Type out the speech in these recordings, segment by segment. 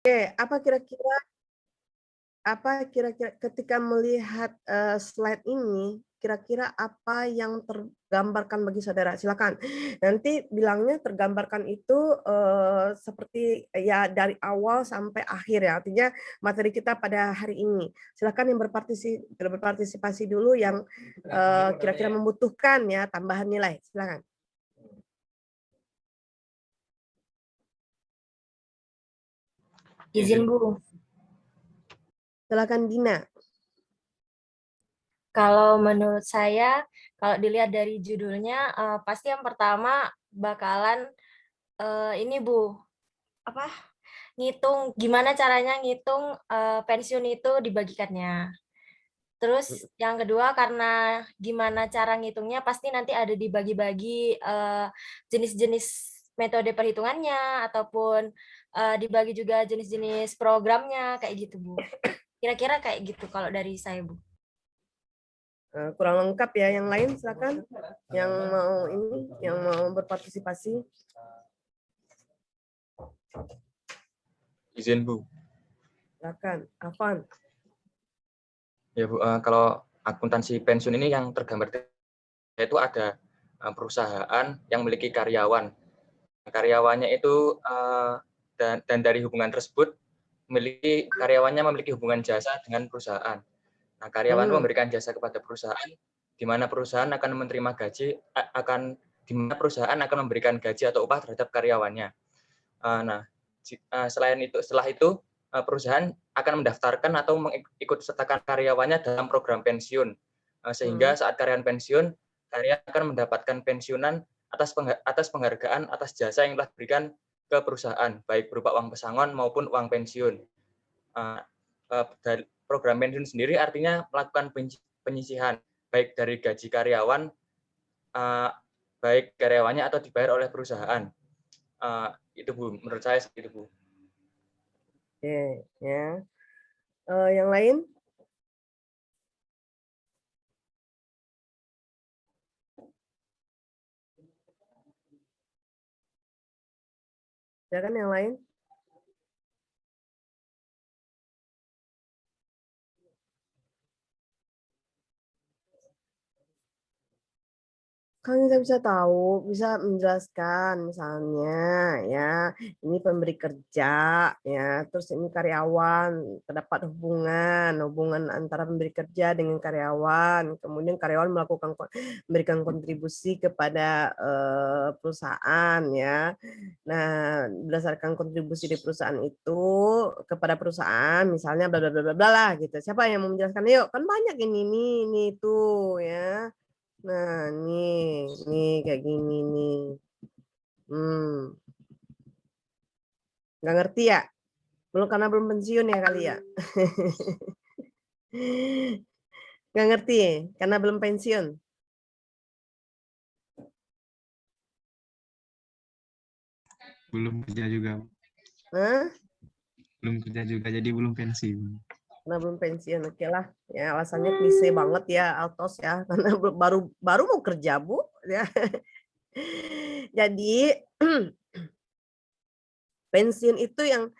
Oke, apa kira-kira ketika melihat, slide ini, kira-kira apa yang tergambarkan bagi saudara? Silakan. Nanti bilangnya tergambarkan itu, seperti ya dari awal sampai akhir ya, artinya materi kita pada hari ini. Silakan yang berpartisipasi dulu yang, kira-kira membutuhkan ya tambahan nilai, silakan. Izin, Bu. Silakan Dina. Kalau menurut saya, kalau dilihat dari judulnya, pasti yang pertama bakalan ini Bu, apa? Ngitung gimana caranya ngitung pensiun itu dibagikannya. Terus yang kedua karena gimana cara ngitungnya pasti nanti ada dibagi-bagi jenis-jenis metode perhitungannya ataupun dibagi juga jenis-jenis programnya kayak gitu Bu. Kira-kira kayak gitu kalau dari saya Bu. Kurang lengkap ya, yang lain silakan. Yang mau berpartisipasi. Izin Bu. Silakan, Afan. Ya Bu, kalau akuntansi pensiun ini yang tergambar itu ada perusahaan yang memiliki karyawan. Karyawannya itu dan dari hubungan tersebut karyawannya memiliki hubungan jasa dengan perusahaan. Nah, karyawan memberikan jasa kepada perusahaan, di mana perusahaan akan menerima gaji, di mana perusahaan akan memberikan gaji atau upah terhadap karyawannya. Nah, setelah itu perusahaan akan mendaftarkan atau mengikut sertakan karyawannya dalam program pensiun, sehingga saat karyawan pensiun, karyawan akan mendapatkan pensiunan atas penghargaan atas jasa yang telah diberikan ke perusahaan, baik berupa uang pesangon maupun uang pensiun. Dari program pensiun sendiri artinya melakukan penyisihan baik dari gaji karyawan, baik karyawannya atau dibayar oleh perusahaan. Itu Bu, menurut saya seperti itu Bu. Oke, ya. Yang lain? Silakan yang lain. Kan kita bisa tahu, bisa menjelaskan misalnya ya, ini pemberi kerja ya, terus ini karyawan, terdapat hubungan antara pemberi kerja dengan karyawan, kemudian karyawan memberikan kontribusi kepada perusahaan ya. Nah, berdasarkan kontribusi di perusahaan itu kepada perusahaan misalnya bla bla bla bla lah gitu. Siapa yang mau menjelaskan? Yuk, kan banyak ini tuh ya. Nah, nih kayak gini nih. Nggak ngerti ya? Karena belum pensiun ya kali ya. Nggak ngerti ya? Karena belum pensiun. Belum kerja juga. Hah? Belum kerja juga, jadi belum pensiun. Karena belum pensiun, oke lah. Ya alasannya klise banget ya, Altos ya. Karena baru mau kerja Bu. Ya. Jadi pensiun itu yang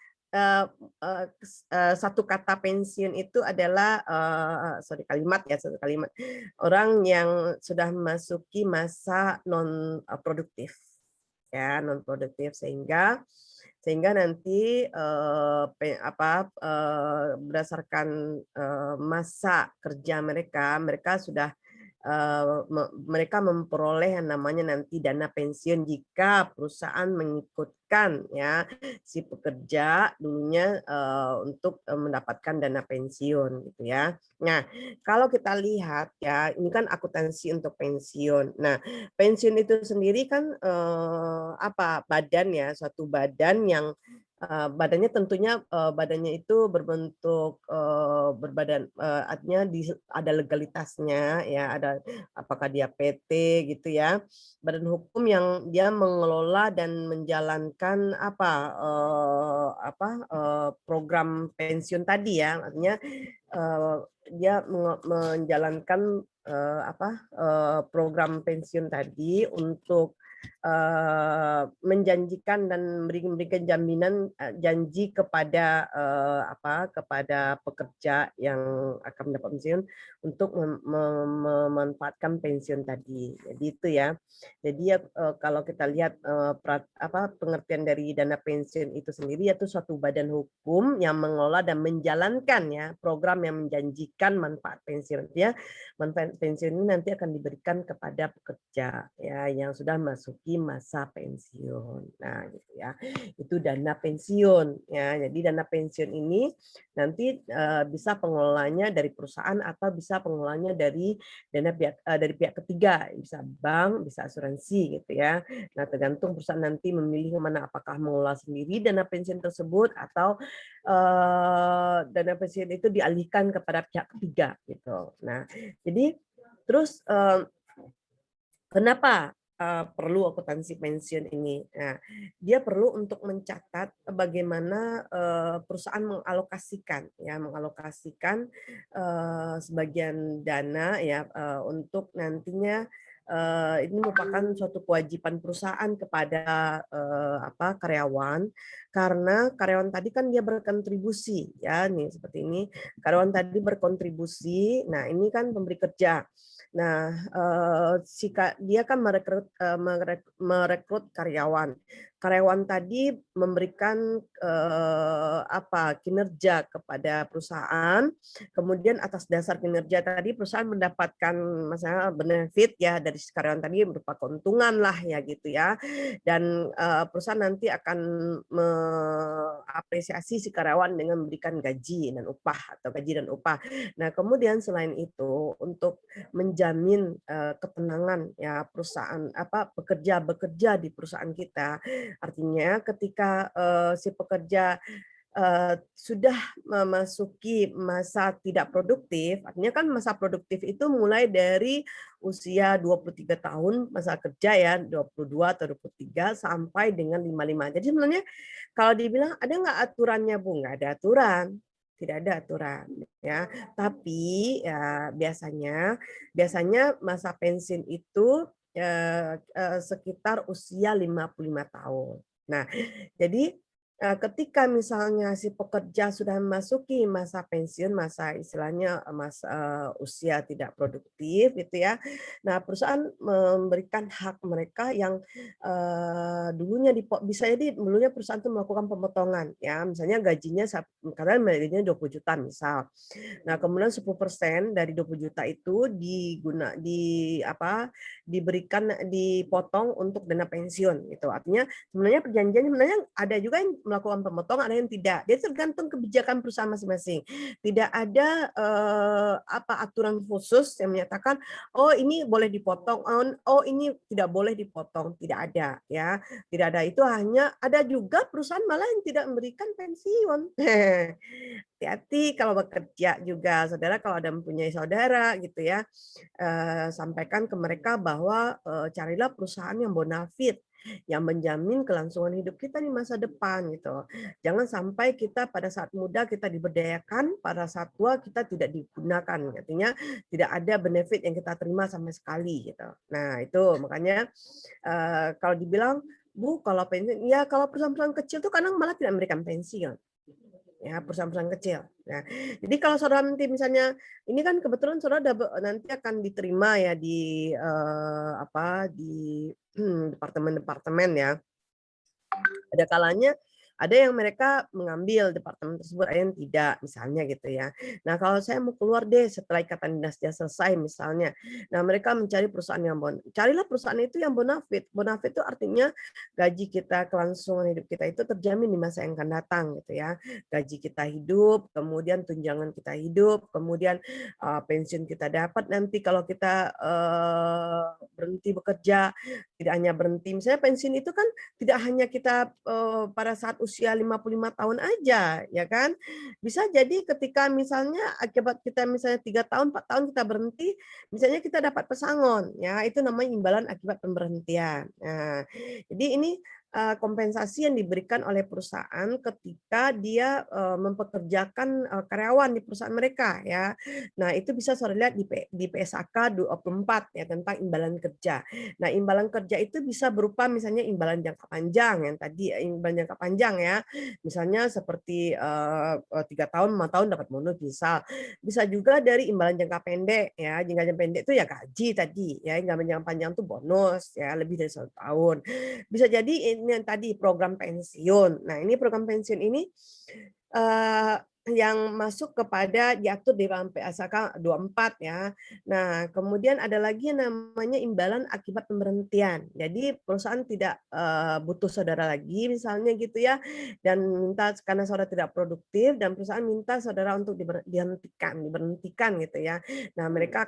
satu kata pensiun itu adalah satu kalimat orang yang sudah memasuki masa non produktif ya, non produktif sehingga nanti berdasarkan masa kerja mereka sudah mereka memperoleh yang namanya nanti dana pensiun jika perusahaan mengikutkan ya si pekerja dulunya untuk mendapatkan dana pensiun gitu ya. Nah, kalau kita lihat ya ini kan akuntansi untuk pensiun. Nah, pensiun itu sendiri kan badan ya, suatu badan yang badannya tentunya badannya itu berbentuk berbadan artinya ada legalitasnya ya, ada apakah dia PT gitu ya, badan hukum yang dia mengelola dan menjalankan program pensiun tadi ya, artinya dia menjalankan program pensiun tadi untuk menjanjikan dan memberikan jaminan janji kepada kepada pekerja yang akan mendapat pensiun untuk memanfaatkan pensiun tadi. Jadi itu ya. Jadi ya kalau kita lihat pengertian dari dana pensiun itu sendiri yaitu suatu badan hukum yang mengelola dan menjalankan ya program yang menjanjikan manfaat pensiun. Ya, manfaat pensiun ini nanti akan diberikan kepada pekerja ya yang sudah masuki masa pensiun. Nah, gitu ya. Itu dana pensiun ya. Jadi dana pensiun ini nanti bisa pengelolanya dari perusahaan atau bisa pengelolanya dari dari pihak ketiga, bisa bank, bisa asuransi gitu ya. Nah, tergantung perusahaan nanti memilih mana, apakah mengelola sendiri dana pensiun tersebut atau dana pensiun itu dialihkan kepada pihak ketiga gitu. Nah, jadi terus kenapa perlu akuntansi pensiun ini? Nah, dia perlu untuk mencatat bagaimana perusahaan mengalokasikan sebagian dana ya untuk nantinya ini merupakan suatu kewajiban perusahaan kepada karyawan karena karyawan tadi kan dia berkontribusi ya nih seperti ini karyawan tadi berkontribusi. Nah, ini kan pemberi kerja. Nah, dia kan merekrut karyawan. Karyawan tadi memberikan kinerja kepada perusahaan. Kemudian atas dasar kinerja tadi perusahaan mendapatkan misalnya benefit ya dari karyawan tadi berupa keuntungan lah ya gitu ya. Dan perusahaan nanti akan mengapresiasi si karyawan dengan memberikan gaji dan upah atau gaji dan upah. Nah, kemudian selain itu untuk menjamin ketenangan ya perusahaan bekerja di perusahaan kita. Artinya ketika si pekerja sudah memasuki masa tidak produktif, artinya kan masa produktif itu mulai dari usia 23 tahun masa kerja ya, 22 atau 23 sampai dengan 55. Jadi sebenarnya kalau dibilang ada nggak aturannya Bu? Nggak ada aturan. Tidak ada aturan ya. Tapi ya biasanya masa pensiun itu sekitar usia 55 tahun. Nah, jadi ketika misalnya si pekerja sudah memasuki masa pensiun, masa istilahnya usia tidak produktif gitu ya. Nah, perusahaan memberikan hak mereka yang dulunya bisa jadi dulunya perusahaan itu melakukan pemotongan ya. Misalnya gajinya karena gajinya 20 juta misal. Nah, kemudian 10% dari 20 juta itu dipotong untuk dana pensiun gitu. Artinya sebenarnya perjanjian sebenarnya ada juga yang melakukan pemotongan, ada yang tidak. Jadi tergantung kebijakan perusahaan masing-masing. Tidak ada aturan khusus yang menyatakan oh ini boleh dipotong, oh ini tidak boleh dipotong, tidak ada ya. Tidak ada, itu hanya ada juga perusahaan malah yang tidak memberikan pensiun. Hati-hati kalau bekerja juga, saudara kalau ada mempunyai saudara gitu ya, sampaikan ke mereka bahwa carilah perusahaan yang bonafit, yang menjamin kelangsungan hidup kita di masa depan gitu. Jangan sampai kita pada saat muda kita diberdayakan, pada saat tua kita tidak digunakan. Artinya tidak ada benefit yang kita terima sama sekali gitu. Nah, itu makanya kalau dibilang, Bu, kalau pensiun, ya kalau perusahaan-perusahaan kecil tuh kadang malah tidak memberikan pensiun. Ya, perusahaan-perusahaan kecil. Nah, jadi kalau saudara nanti misalnya ini kan kebetulan saudara nanti akan diterima ya di departemen-departemen ya. Ada kalanya ada yang mereka mengambil departemen tersebut, ada yang tidak, misalnya gitu ya. Nah, kalau saya mau keluar deh setelah ikatan dinasnya selesai misalnya. Nah, mereka mencari perusahaan yang carilah perusahaan itu yang bonafit. Bonafit itu artinya gaji kita, kelangsungan hidup kita itu terjamin di masa yang akan datang gitu ya. Gaji kita hidup, kemudian tunjangan kita hidup, kemudian pensiun kita dapat nanti kalau kita berhenti bekerja. Tidak hanya berhenti, misalnya pensiun itu kan tidak hanya kita pada saat usia 55 tahun aja, ya kan? Bisa jadi ketika misalnya akibat kita misalnya 3 tahun, 4 tahun kita berhenti, misalnya kita dapat pesangon, ya itu namanya imbalan akibat pemberhentian. Nah, jadi ini kompensasi yang diberikan oleh perusahaan ketika dia mempekerjakan karyawan di perusahaan mereka ya. Nah, itu bisa saudara lihat di PSAK 24 ya tentang imbalan kerja. Nah, imbalan kerja itu bisa berupa misalnya imbalan jangka panjang yang tadi imbalan jangka panjang ya. Misalnya seperti 3 tahun, 5 tahun dapat bonus misal. Bisa juga dari imbalan jangka pendek ya. Jangka pendek itu ya gaji tadi ya. Imbalan jangka panjang itu bonus ya lebih dari 1 tahun. Bisa jadi ini yang tadi program pensiun. Nah, ini program pensiun ini yang masuk kepada diatur di dalam PSAK 24 ya. Nah, kemudian ada lagi yang namanya imbalan akibat pemberhentian. Jadi perusahaan tidak butuh saudara lagi misalnya gitu ya, dan minta karena saudara tidak produktif dan perusahaan minta saudara untuk diberhentikan gitu ya. Nah, mereka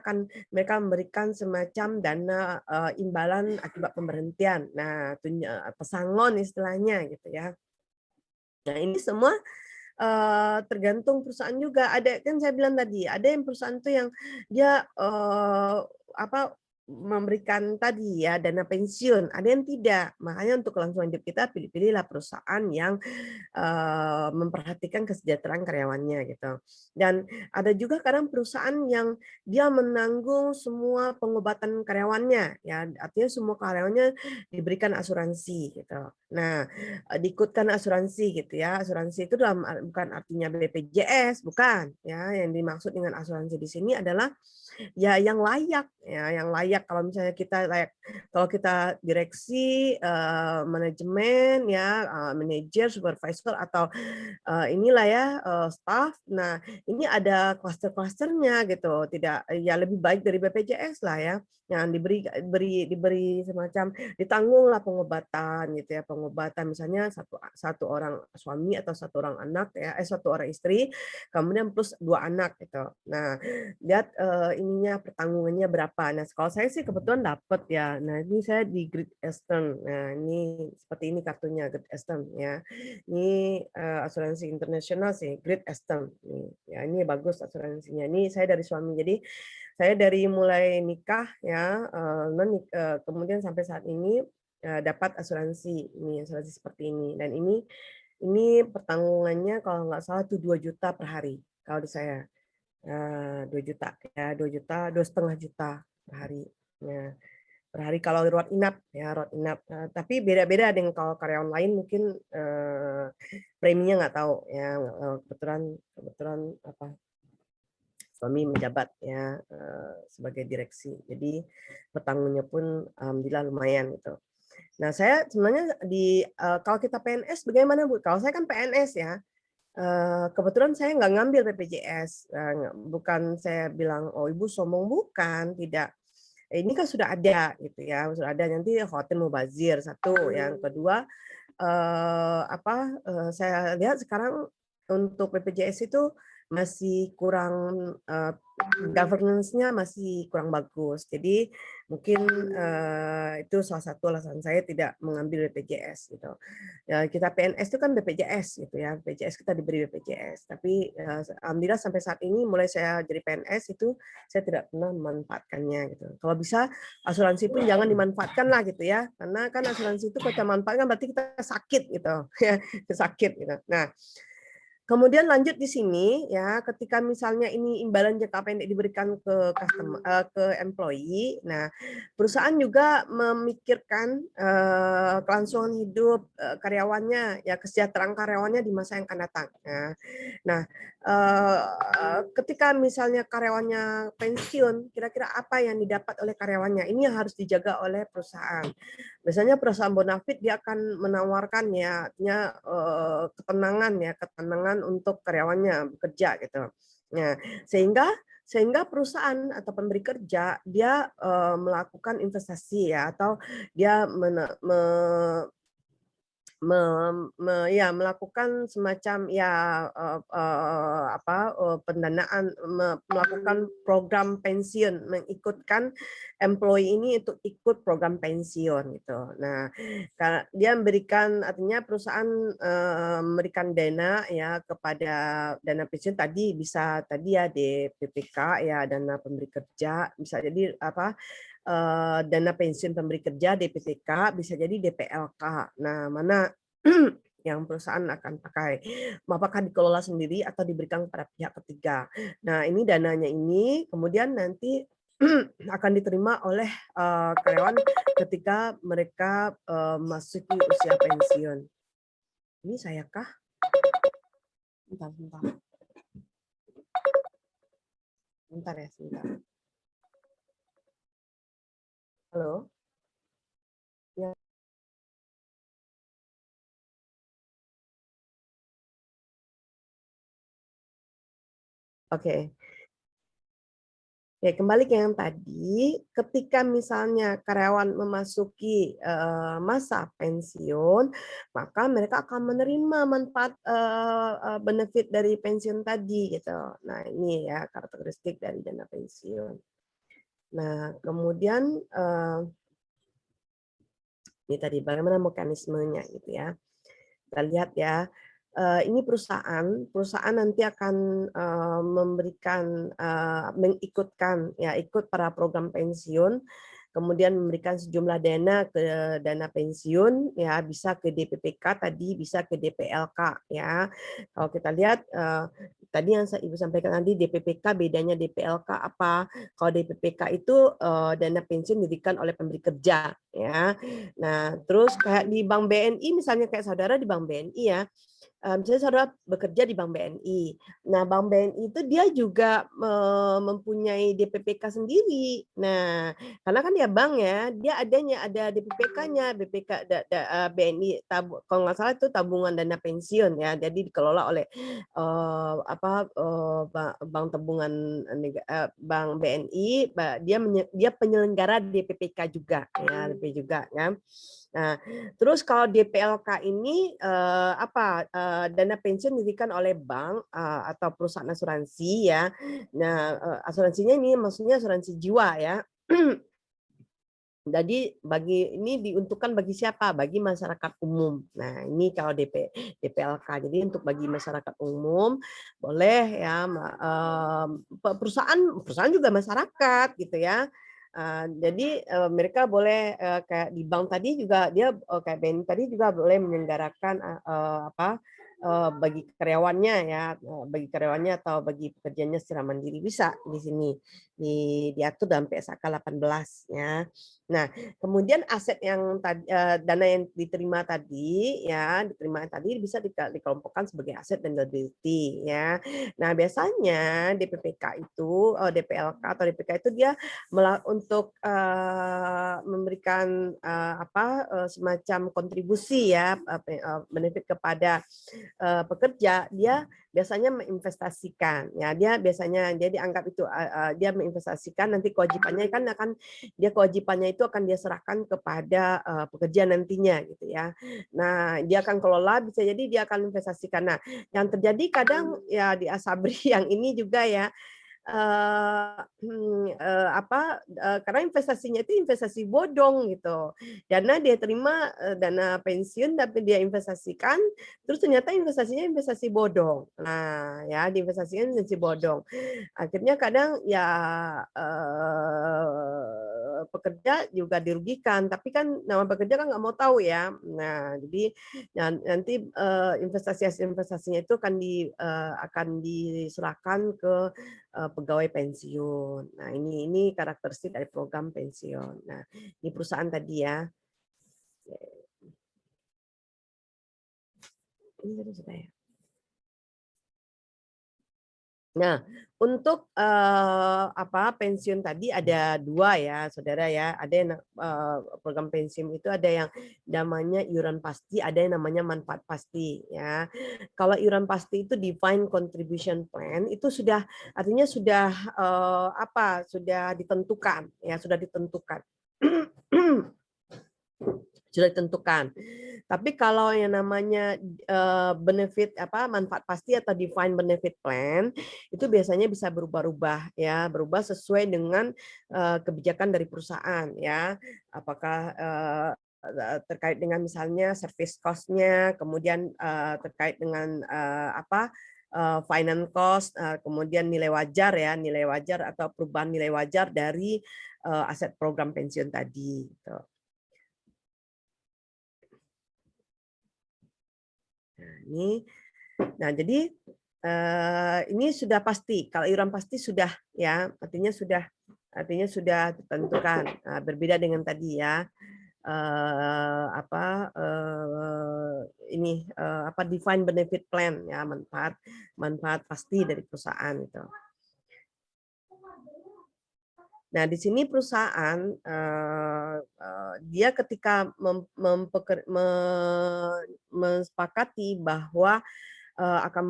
memberikan semacam dana imbalan akibat pemberhentian. Nah, pesangon istilahnya gitu ya. Nah, ini semua tergantung perusahaan juga. Ada kan saya bilang tadi, ada yang perusahaan tuh yang dia apa memberikan tadi ya dana pensiun, ada yang tidak. Makanya untuk kelangsungan hidup kita pilih-pilihlah perusahaan yang memperhatikan kesejahteraan karyawannya gitu. Dan ada juga kadang perusahaan yang dia menanggung semua pengobatan karyawannya ya, artinya semua karyawannya diberikan asuransi gitu. Nah, diikutkan asuransi gitu ya. Asuransi itu bukan artinya BPJS, bukan ya. Yang dimaksud dengan asuransi di sini adalah ya yang layak ya, yang layak kalau misalnya kita layak kalau kita direksi, manajemen ya, manajer, supervisor atau inilah ya staff. Nah, ini ada klaster-klasternya gitu. Tidak ya lebih baik dari BPJS lah ya. Yang diberi semacam ditanggunglah pengobatan gitu ya, pengobatan misalnya satu orang suami atau satu orang anak ya, satu orang istri, kemudian plus 2 anak gitu. Nah, lihat ininya pertanggungannya berapa. Nah, kalau saya sih kebetulan dapat ya. Nah, ini saya di Great Eastern. Nah, ini seperti ini kartunya Great Eastern ya. Ini asuransi internasional sih, Great Eastern. Nih, ya ini bagus asuransinya. Ini saya dari suami. Jadi saya dari mulai nikah ya, kemudian sampai saat ini dapat asuransi. Ini asuransi seperti ini. Dan ini pertanggungannya kalau nggak salah itu 2 juta per hari kalau di saya. 2 juta ya, 2 juta, 2,5 juta per hari. Ya, per hari kalau rawat inap ya, rawat inap. Tapi beda-beda dengan kalau karyawan lain mungkin preminya nggak tahu ya. Kebetulan apa suami menjabat ya sebagai direksi. Jadi bertanggungnya pun alhamdulillah lumayan gitu. Nah, saya sebenarnya kalau kita PNS bagaimana Bu? Kalau saya kan PNS ya. Kebetulan saya nggak ngambil BPJS, bukan saya bilang, "Oh Ibu sombong," bukan, tidak. Ini kan sudah ada gitu ya, sudah ada nanti hotel mubazir, satu. Yang kedua, saya lihat sekarang untuk BPJS itu masih kurang, governance-nya masih kurang bagus. Jadi mungkin, itu salah satu alasan saya tidak mengambil BPJS gitu. Ya, kita PNS itu kan BPJS gitu ya, BPJS kita diberi BPJS. Tapi alhamdulillah sampai saat ini mulai saya jadi PNS itu saya tidak pernah memanfaatkannya gitu. Kalau bisa asuransi pun jangan dimanfaatkan lah gitu ya, karena kan asuransi itu kalau kita manfaatkan berarti kita sakit gitu ya, sakit gitu. Nah, kemudian lanjut di sini ya, ketika misalnya ini imbalan jangka pendek diberikan ke ke employee, nah perusahaan juga memikirkan kelangsungan hidup karyawannya, ya kesejahteraan karyawannya di masa yang akan datang. Nah, ketika misalnya karyawannya pensiun, kira-kira apa yang didapat oleh karyawannya? Ini yang harus dijaga oleh perusahaan. Biasanya perusahaan bonafit dia akan menawarkan ya, artinya ketenangan untuk karyawannya bekerja gitu. Nah, sehingga perusahaan atau pemberi kerja dia melakukan investasi ya, atau dia melakukan semacam ya pendanaan, melakukan program pensiun, mengikutkan employee ini untuk ikut program pensiun gitu. Nah, dia memberikan, artinya perusahaan memberikan dana ya kepada dana pensiun tadi bisa tadi ya DPPK ya, dana pemberi kerja, bisa jadi dana pensiun pemberi kerja DPTK, bisa jadi DPLK. Nah, mana yang perusahaan akan pakai, apakah dikelola sendiri atau diberikan kepada pihak ketiga. Nah, ini dananya ini kemudian nanti akan diterima oleh karyawan ketika mereka masuki usia pensiun. Ini saya kah? Bentar. Bentar ya, sebentar. Halo? Ya. Oke. Oke, kembali ke yang tadi, ketika misalnya karyawan memasuki masa pensiun, maka mereka akan menerima manfaat benefit dari pensiun tadi gitu. Nah, ini ya karakteristik dari dana pensiun. Nah, kemudian ini tadi bagaimana mekanismenya gitu ya. Kita lihat ya. Ini perusahaan nanti akan memberikan mengikutkan ya ikut para program pensiun, kemudian memberikan sejumlah dana ke dana pensiun ya, bisa ke DPPK tadi, bisa ke DPLK ya. Kalau kita lihat tadi yang Ibu sampaikan tadi DPPK, bedanya DPLK apa? Kalau DPPK itu dana pensiun diberikan oleh pemberi kerja ya. Nah, terus kayak di Bank BNI misalnya, kayak saudara di Bank BNI ya, misalnya saudara bekerja di Bank BNI. Nah, Bank BNI itu dia juga mempunyai DPPK sendiri. Nah, karena kan ya bank ya, dia ada DPPK-nya, BNI kalau nggak salah itu tabungan dana pensiun ya. Jadi dikelola oleh Bank Tabungan Bank BNI, dia penyelenggara DPPK juga ya, kan. Nah, terus kalau DPLK ini dana pensiun diberikan oleh bank atau perusahaan asuransi ya. Nah, asuransinya ini maksudnya asuransi jiwa ya. Jadi ini diuntukkan bagi siapa? Bagi masyarakat umum. Nah, ini kalau DPLK. Jadi untuk bagi masyarakat umum boleh ya, perusahaan juga masyarakat gitu ya. Jadi mereka boleh kayak di bank tadi juga dia kayak BNI tadi juga boleh menyelenggarakan bagi karyawannya atau bagi pekerjanya secara mandiri, bisa di sini diatur dalam PSAK 18 ya. Nah, kemudian aset yang dana yang diterima tadi bisa dikelompokkan sebagai aset dan liability ya. Nah, biasanya DPPK itu DPLK atau DPK itu dia untuk memberikan semacam kontribusi ya, benefit kepada pekerja, dia biasanya menginvestasikan ya, dia biasanya jadi anggap itu dia menginvestasikan, nanti kewajibannya itu akan dia serahkan kepada pekerja nantinya gitu ya. Nah, dia akan kelola, bisa jadi dia akan investasikan. Nah, yang terjadi kadang ya di Asabri yang ini juga ya, karena investasinya itu investasi bodong gitu. Dana dia terima dana pensiun tapi dia investasikan, terus ternyata investasinya investasi bodong. Nah, ya diinvestasikan investasi bodong. Akhirnya kadang ya pekerja juga dirugikan, tapi kan nama pekerja kan nggak mau tahu ya. Nah, jadi nanti investasinya itu akan diserahkan ke pegawai pensiun. Nah, ini karakteristik dari program pensiun. Nah, ini perusahaan tadi ya. Ini tadi sudah ya. Nah, untuk pensiun tadi ada 2 ya, saudara ya. Ada yang program pensiun itu ada yang namanya iuran pasti, ada yang namanya manfaat pasti ya. Kalau iuran pasti itu defined contribution plan, itu sudah artinya sudah sudah ditentukan ya, sudah ditentukan. Sudah ditentukan. Tapi kalau yang namanya benefit manfaat pasti atau defined benefit plan itu biasanya bisa berubah-ubah ya, berubah sesuai dengan kebijakan dari perusahaan ya. Apakah terkait dengan misalnya service cost-nya, kemudian terkait dengan finance cost, kemudian nilai wajar ya, nilai wajar atau perubahan nilai wajar dari aset program pensiun tadi. Gitu. Nah jadi ini sudah pasti. Kalau iuran pasti sudah ya, artinya sudah ditentukan. Nah, berbeda dengan tadi ya. Defined benefit plan ya, manfaat pasti dari perusahaan itu. Nah, di sini perusahaan dia ketika mensepakati bahwa akan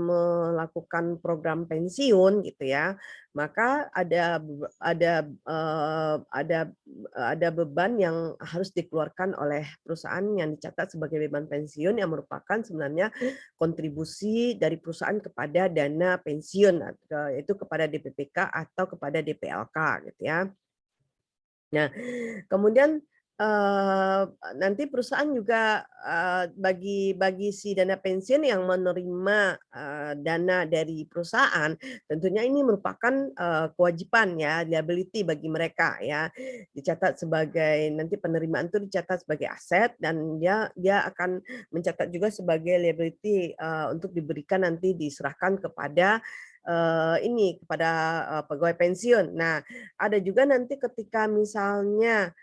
melakukan program pensiun gitu ya, maka ada beban yang harus dikeluarkan oleh perusahaan yang dicatat sebagai beban pensiun yang merupakan sebenarnya kontribusi dari perusahaan kepada dana pensiun, yaitu kepada DPPK atau kepada DPLK gitu ya. Nah, kemudian nanti perusahaan juga bagi si dana pensiun yang menerima dana dari perusahaan, tentunya ini merupakan kewajiban ya, liability bagi mereka ya, dicatat sebagai nanti penerimaan itu dicatat sebagai aset dan dia akan mencatat juga sebagai liability untuk diberikan nanti diserahkan kepada kepada pegawai pensiun. Nah, ada juga nanti ketika misalnya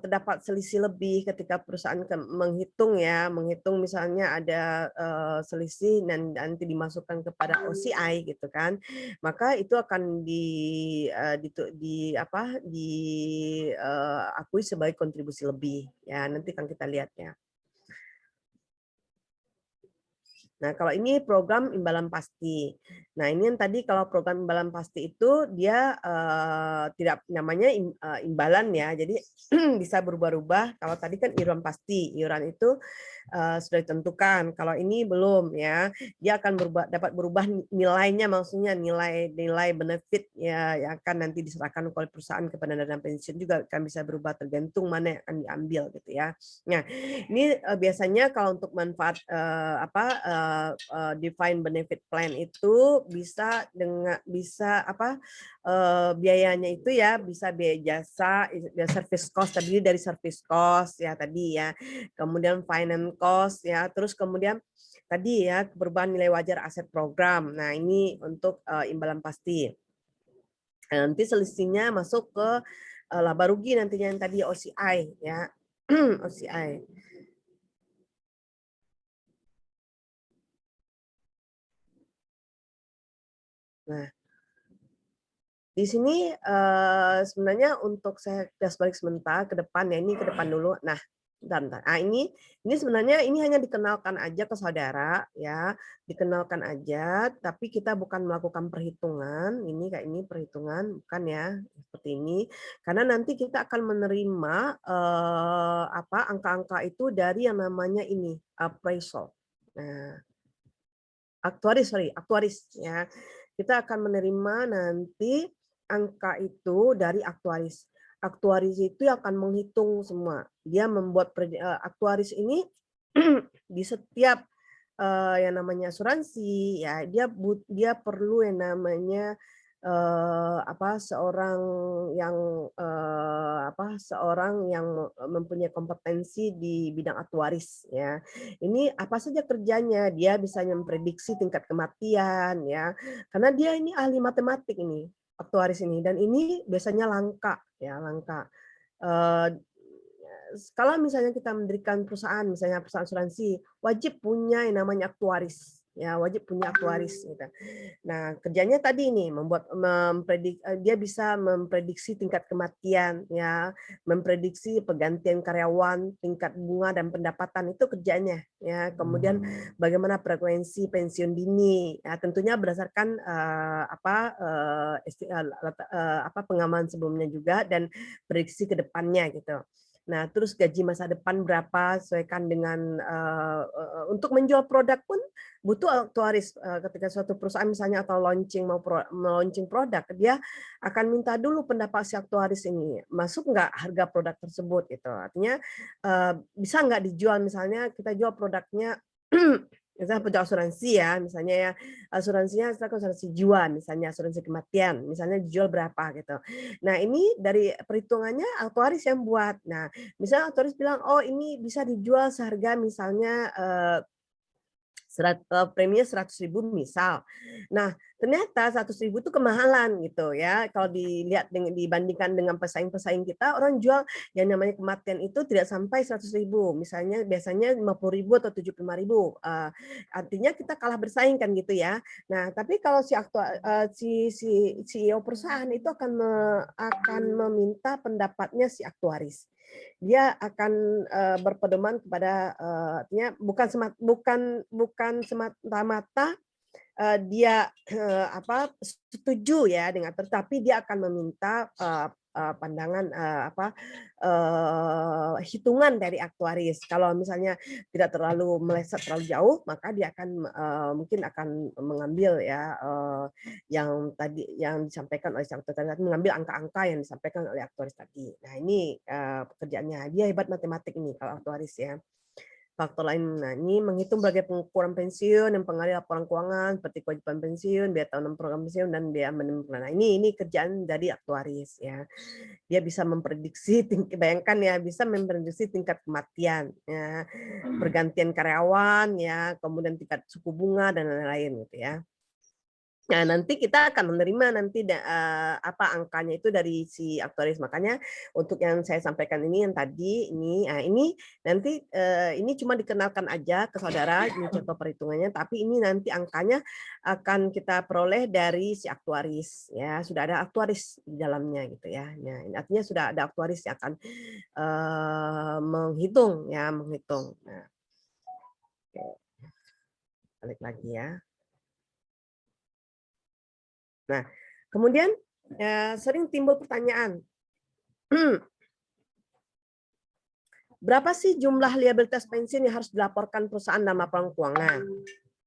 terdapat selisih lebih ketika perusahaan menghitung misalnya ada selisih dan nanti dimasukkan kepada OCI gitu kan, maka itu akan diakui sebagai kontribusi lebih ya, nanti kan kita lihat ya. Nah, kalau ini program imbalan pasti. Nah, ini yang tadi kalau program imbalan pasti itu dia tidak namanya imbalan ya. Jadi bisa berubah-ubah. Kalau tadi kan iuran pasti, iuran itu sudah ditentukan. Kalau ini belum ya. Dia akan dapat berubah nilainya, maksudnya nilai benefit ya yang akan nanti diserahkan oleh perusahaan kepada dana pensiun juga akan bisa berubah tergantung mana yang akan diambil gitu ya. Nah, ini biasanya kalau untuk manfaat defined benefit plan itu biayanya itu ya bisa biaya jasa, service cost tadi dari service cost ya tadi ya, kemudian finance cost ya, terus kemudian tadi ya perubahan nilai wajar aset program. Nah ini untuk imbalan pasti. Nanti selisihnya masuk ke laba rugi nantinya yang tadi OCI ya. OCI. Nah, di sini sebenarnya untuk saya gas balik sebentar ke depan ya, ini ke depan dulu. Nah, bentar. Nah, ini sebenarnya ini hanya dikenalkan aja ke saudara ya, dikenalkan aja, tapi kita bukan melakukan perhitungan. Ini kayak ini perhitungan, bukan ya, seperti ini. Karena nanti kita akan menerima angka-angka itu dari yang namanya ini appraisal. Nah, aktuaris ya. Kita akan menerima nanti angka itu dari aktuaris. Aktuaris itu akan menghitung semua. Dia membuat aktuaris ini di setiap yang namanya asuransi ya, dia perlu yang namanya seorang yang mempunyai kompetensi di bidang aktuaris ya. Ini apa saja kerjanya? Dia bisa memprediksi tingkat kematian ya. Karena dia ini ahli matematik ini, aktuaris ini, dan ini biasanya langka ya, langka. Kalau misalnya kita mendirikan perusahaan, misalnya perusahaan asuransi, wajib punya yang namanya aktuaris. Ya, wajib punya aktuaris gitu. Nah, kerjanya tadi nih dia bisa memprediksi tingkat kematian ya, memprediksi pergantian karyawan, tingkat bunga dan pendapatan, itu kerjanya ya. Kemudian bagaimana frekuensi pensiun dini ya, tentunya berdasarkan pengalaman sebelumnya juga dan prediksi ke depannya gitu. Nah, terus gaji masa depan berapa sesuaikan dengan untuk menjual produk pun butuh aktuaris. Ketika suatu perusahaan misalnya atau launching produk, dia akan minta dulu pendapat si aktuaris ini, masuk nggak harga produk tersebut gitu. Artinya bisa nggak dijual, misalnya kita jual produknya misalnya produk asuransi ya, misalnya ya asuransinya asuransi jiwa, misalnya asuransi kematian, misalnya dijual berapa gitu. Nah ini dari perhitungannya aktuaris yang buat. Nah misalnya aktuaris bilang, oh ini bisa dijual seharga misalnya preminya 100.000 misal. Nah, ternyata 100.000 itu kemahalan gitu ya. Kalau dilihat dibandingkan dengan pesaing-pesaing kita, orang jual yang namanya kematian itu tidak sampai 100.000. Misalnya biasanya 50.000 atau 75.000. Artinya kita kalah bersaing kan gitu ya. Nah, tapi kalau si CEO perusahaan itu akan meminta pendapatnya si aktuaris. Dia akan berpedoman kepada artinya bukan semata-mata dia setuju ya dengan, tetapi dia akan meminta pandangan hitungan dari aktuaris. Kalau misalnya tidak terlalu meleset terlalu jauh, maka dia akan mungkin akan mengambil ya yang tadi yang disampaikan oleh sang aktuaris tadi, mengambil angka-angka yang disampaikan oleh aktuaris tadi. Nah ini pekerjaannya, dia hebat matematik ini kalau aktuaris ya. Faktor lain, nah ini menghitung berbagai pengukuran pensiun yang pengaruh laporan keuangan seperti kewajiban pensiun, biaya tahunan program pensiun dan biaya manajemen. Nah ini kerjaan dari aktuaris ya. Dia bisa memprediksi, bayangkan ya, bisa memprediksi tingkat kematian, ya, pergantian karyawan, ya, kemudian tingkat suku bunga dan lain-lain gitu ya. Nah, nanti kita akan menerima nanti apa angkanya itu dari si aktuaris. Makanya untuk yang saya sampaikan ini yang tadi ini nanti ini cuma dikenalkan aja ke saudara ini contoh perhitungannya, tapi ini nanti angkanya akan kita peroleh dari si aktuaris ya. Sudah ada aktuaris di dalamnya gitu ya. Nah, ini artinya sudah ada aktuaris yang akan menghitung ya, menghitung. Nah, oke. Balik lagi ya. Nah, kemudian sering timbul pertanyaan, berapa sih jumlah liabilitas pensiun yang harus dilaporkan perusahaan dalam laporan keuangan?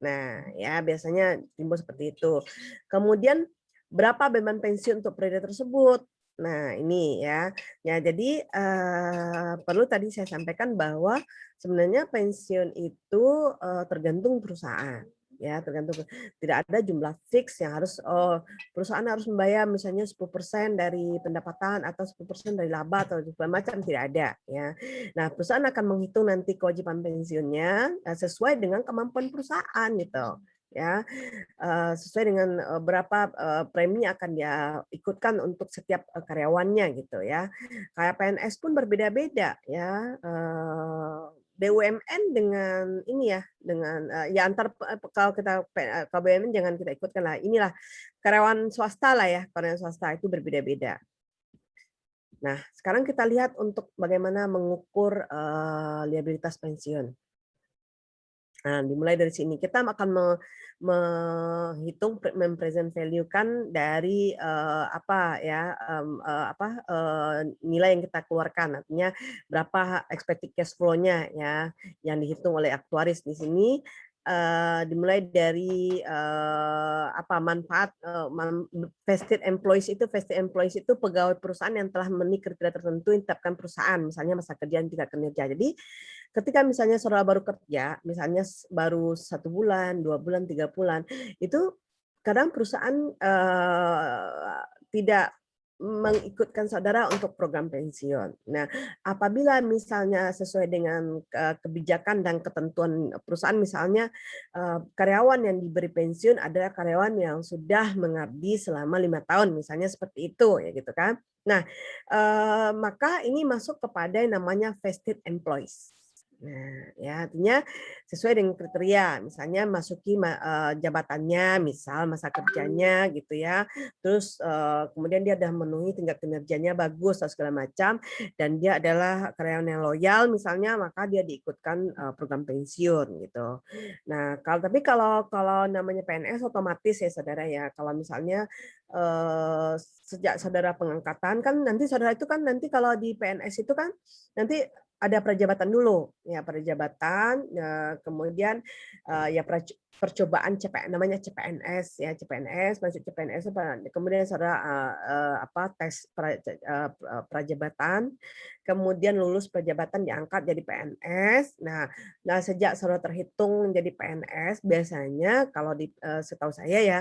Nah, ya biasanya timbul seperti itu. Kemudian berapa beban pensiun untuk periode tersebut? Nah, ini ya. Ya, jadi perlu tadi saya sampaikan bahwa sebenarnya pensiun itu tergantung perusahaan. Ya, tergantung, tidak ada jumlah fix yang harus perusahaan harus membayar misalnya 10% dari pendapatan atau 10% dari laba atau segala macam, tidak ada ya. Nah, perusahaan akan menghitung nanti kewajiban pensiunnya sesuai dengan kemampuan perusahaan gitu ya, sesuai dengan berapa premi akan dia ikutkan untuk setiap karyawannya gitu ya. Kayak PNS pun berbeda-beda ya. BUMN dengan ini ya, dengan ya antar kalau kita kalau BUMN jangan kita ikutkan lah. Inilah karyawan swasta lah ya, karyawan swasta itu berbeda-beda. Nah, sekarang kita lihat untuk bagaimana mengukur liabilitas pensiun. Nah, dimulai dari sini kita akan menghitung mempresent value kan dari nilai yang kita keluarkan, artinya berapa expected cash flow-nya ya yang dihitung oleh aktuaris di sini. Dimulai dari manfaat vested employees itu pegawai perusahaan yang telah memenuhi kriteria tertentu yang ditetapkan perusahaan, misalnya masa kerja dan tingkat kinerja. Jadi ketika misalnya saudara baru kerja, misalnya baru 1 bulan, 2 bulan, 3 bulan, itu kadang perusahaan tidak mengikutkan saudara untuk program pensiun. Nah, apabila misalnya sesuai dengan kebijakan dan ketentuan perusahaan, misalnya karyawan yang diberi pensiun adalah karyawan yang sudah mengabdi selama 5 tahun, misalnya seperti itu ya gitu kan. Nah, maka ini masuk kepada yang namanya vested employees. Nah, ya artinya sesuai dengan kriteria, misalnya masuki jabatannya, misal masa kerjanya gitu ya, terus kemudian dia sudah memenuhi tingkat kinerjanya bagus atau segala macam, dan dia adalah karyawan yang loyal misalnya, maka dia diikutkan program pensiun gitu. Nah, kalau namanya PNS otomatis ya saudara ya, kalau misalnya sejak saudara pengangkatan kan nanti saudara itu kan nanti kalau di PNS itu kan nanti ada prajabatan dulu, ya prajabatan, kemudian ya percobaan namanya CPNS ya, CPNS masuk CPNS kemudian saudara tes prajabatan, kemudian lulus prajabatan diangkat jadi PNS. Nah sejak saudara terhitung menjadi PNS biasanya kalau setahu saya ya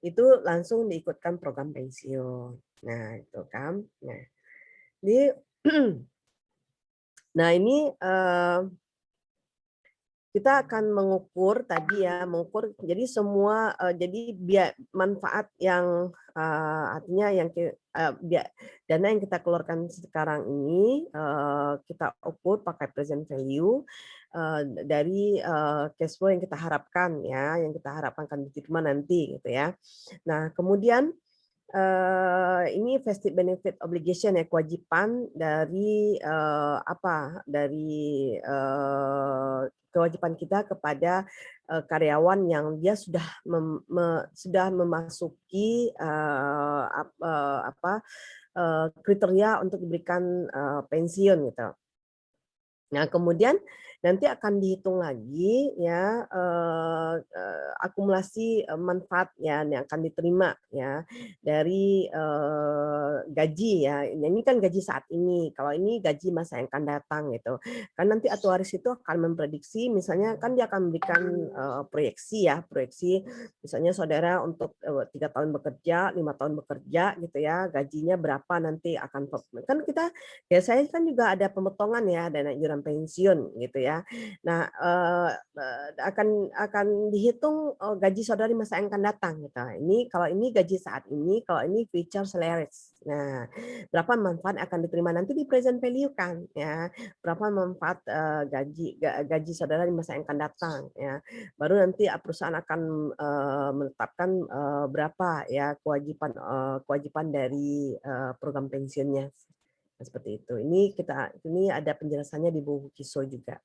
itu langsung diikutkan program pensiun. Nah itu kan. Nah ini Nah ini kita akan mengukur tadi ya, mengukur jadi semua jadi manfaat yang artinya yang dana yang kita keluarkan sekarang ini kita ukur pakai present value dari cash flow yang kita harapkan ya, yang kita harapkan akan diterima nanti gitu ya. Nah kemudian ini vested benefit obligation ya, kewajiban dari kewajiban kita kepada karyawan yang dia sudah memasuki kriteria untuk diberikan pensiun gitu. Nah, kemudian nanti akan dihitung lagi ya akumulasi manfaat ya yang akan diterima ya dari gaji ya. Ini kan gaji saat ini. Kalau ini gaji masa yang akan datang gitu. Kan nanti aktuaris itu akan memprediksi, misalnya kan dia akan memberikan proyeksi ya, proyeksi misalnya saudara untuk 3 tahun bekerja, 5 tahun bekerja gitu ya, gajinya berapa nanti akan kan kita biasanya kan juga ada pemotongan ya dana iuran pensiun gitu ya. Nah, akan dihitung gaji saudara di masa yang akan datang gitu. Ini kalau ini gaji saat ini, kalau ini future salaries. Nah, berapa manfaat akan diterima nanti di present value kan ya. Berapa manfaat gaji saudara di masa yang akan datang ya. Baru nanti perusahaan akan menetapkan berapa ya kewajiban dari program pensiunnya. Seperti itu. Ini ada penjelasannya di buku Kiso juga.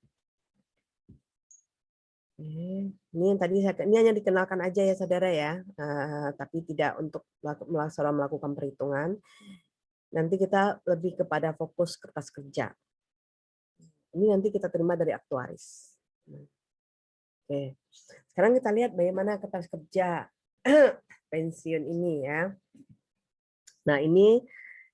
Ini yang tadi ini hanya dikenalkan aja ya saudara ya, tapi tidak untuk melakukan perhitungan. Nanti kita lebih kepada fokus kertas kerja. Ini nanti kita terima dari aktuaris. Oke, sekarang kita lihat bagaimana kertas kerja pensiun ini ya. Nah ini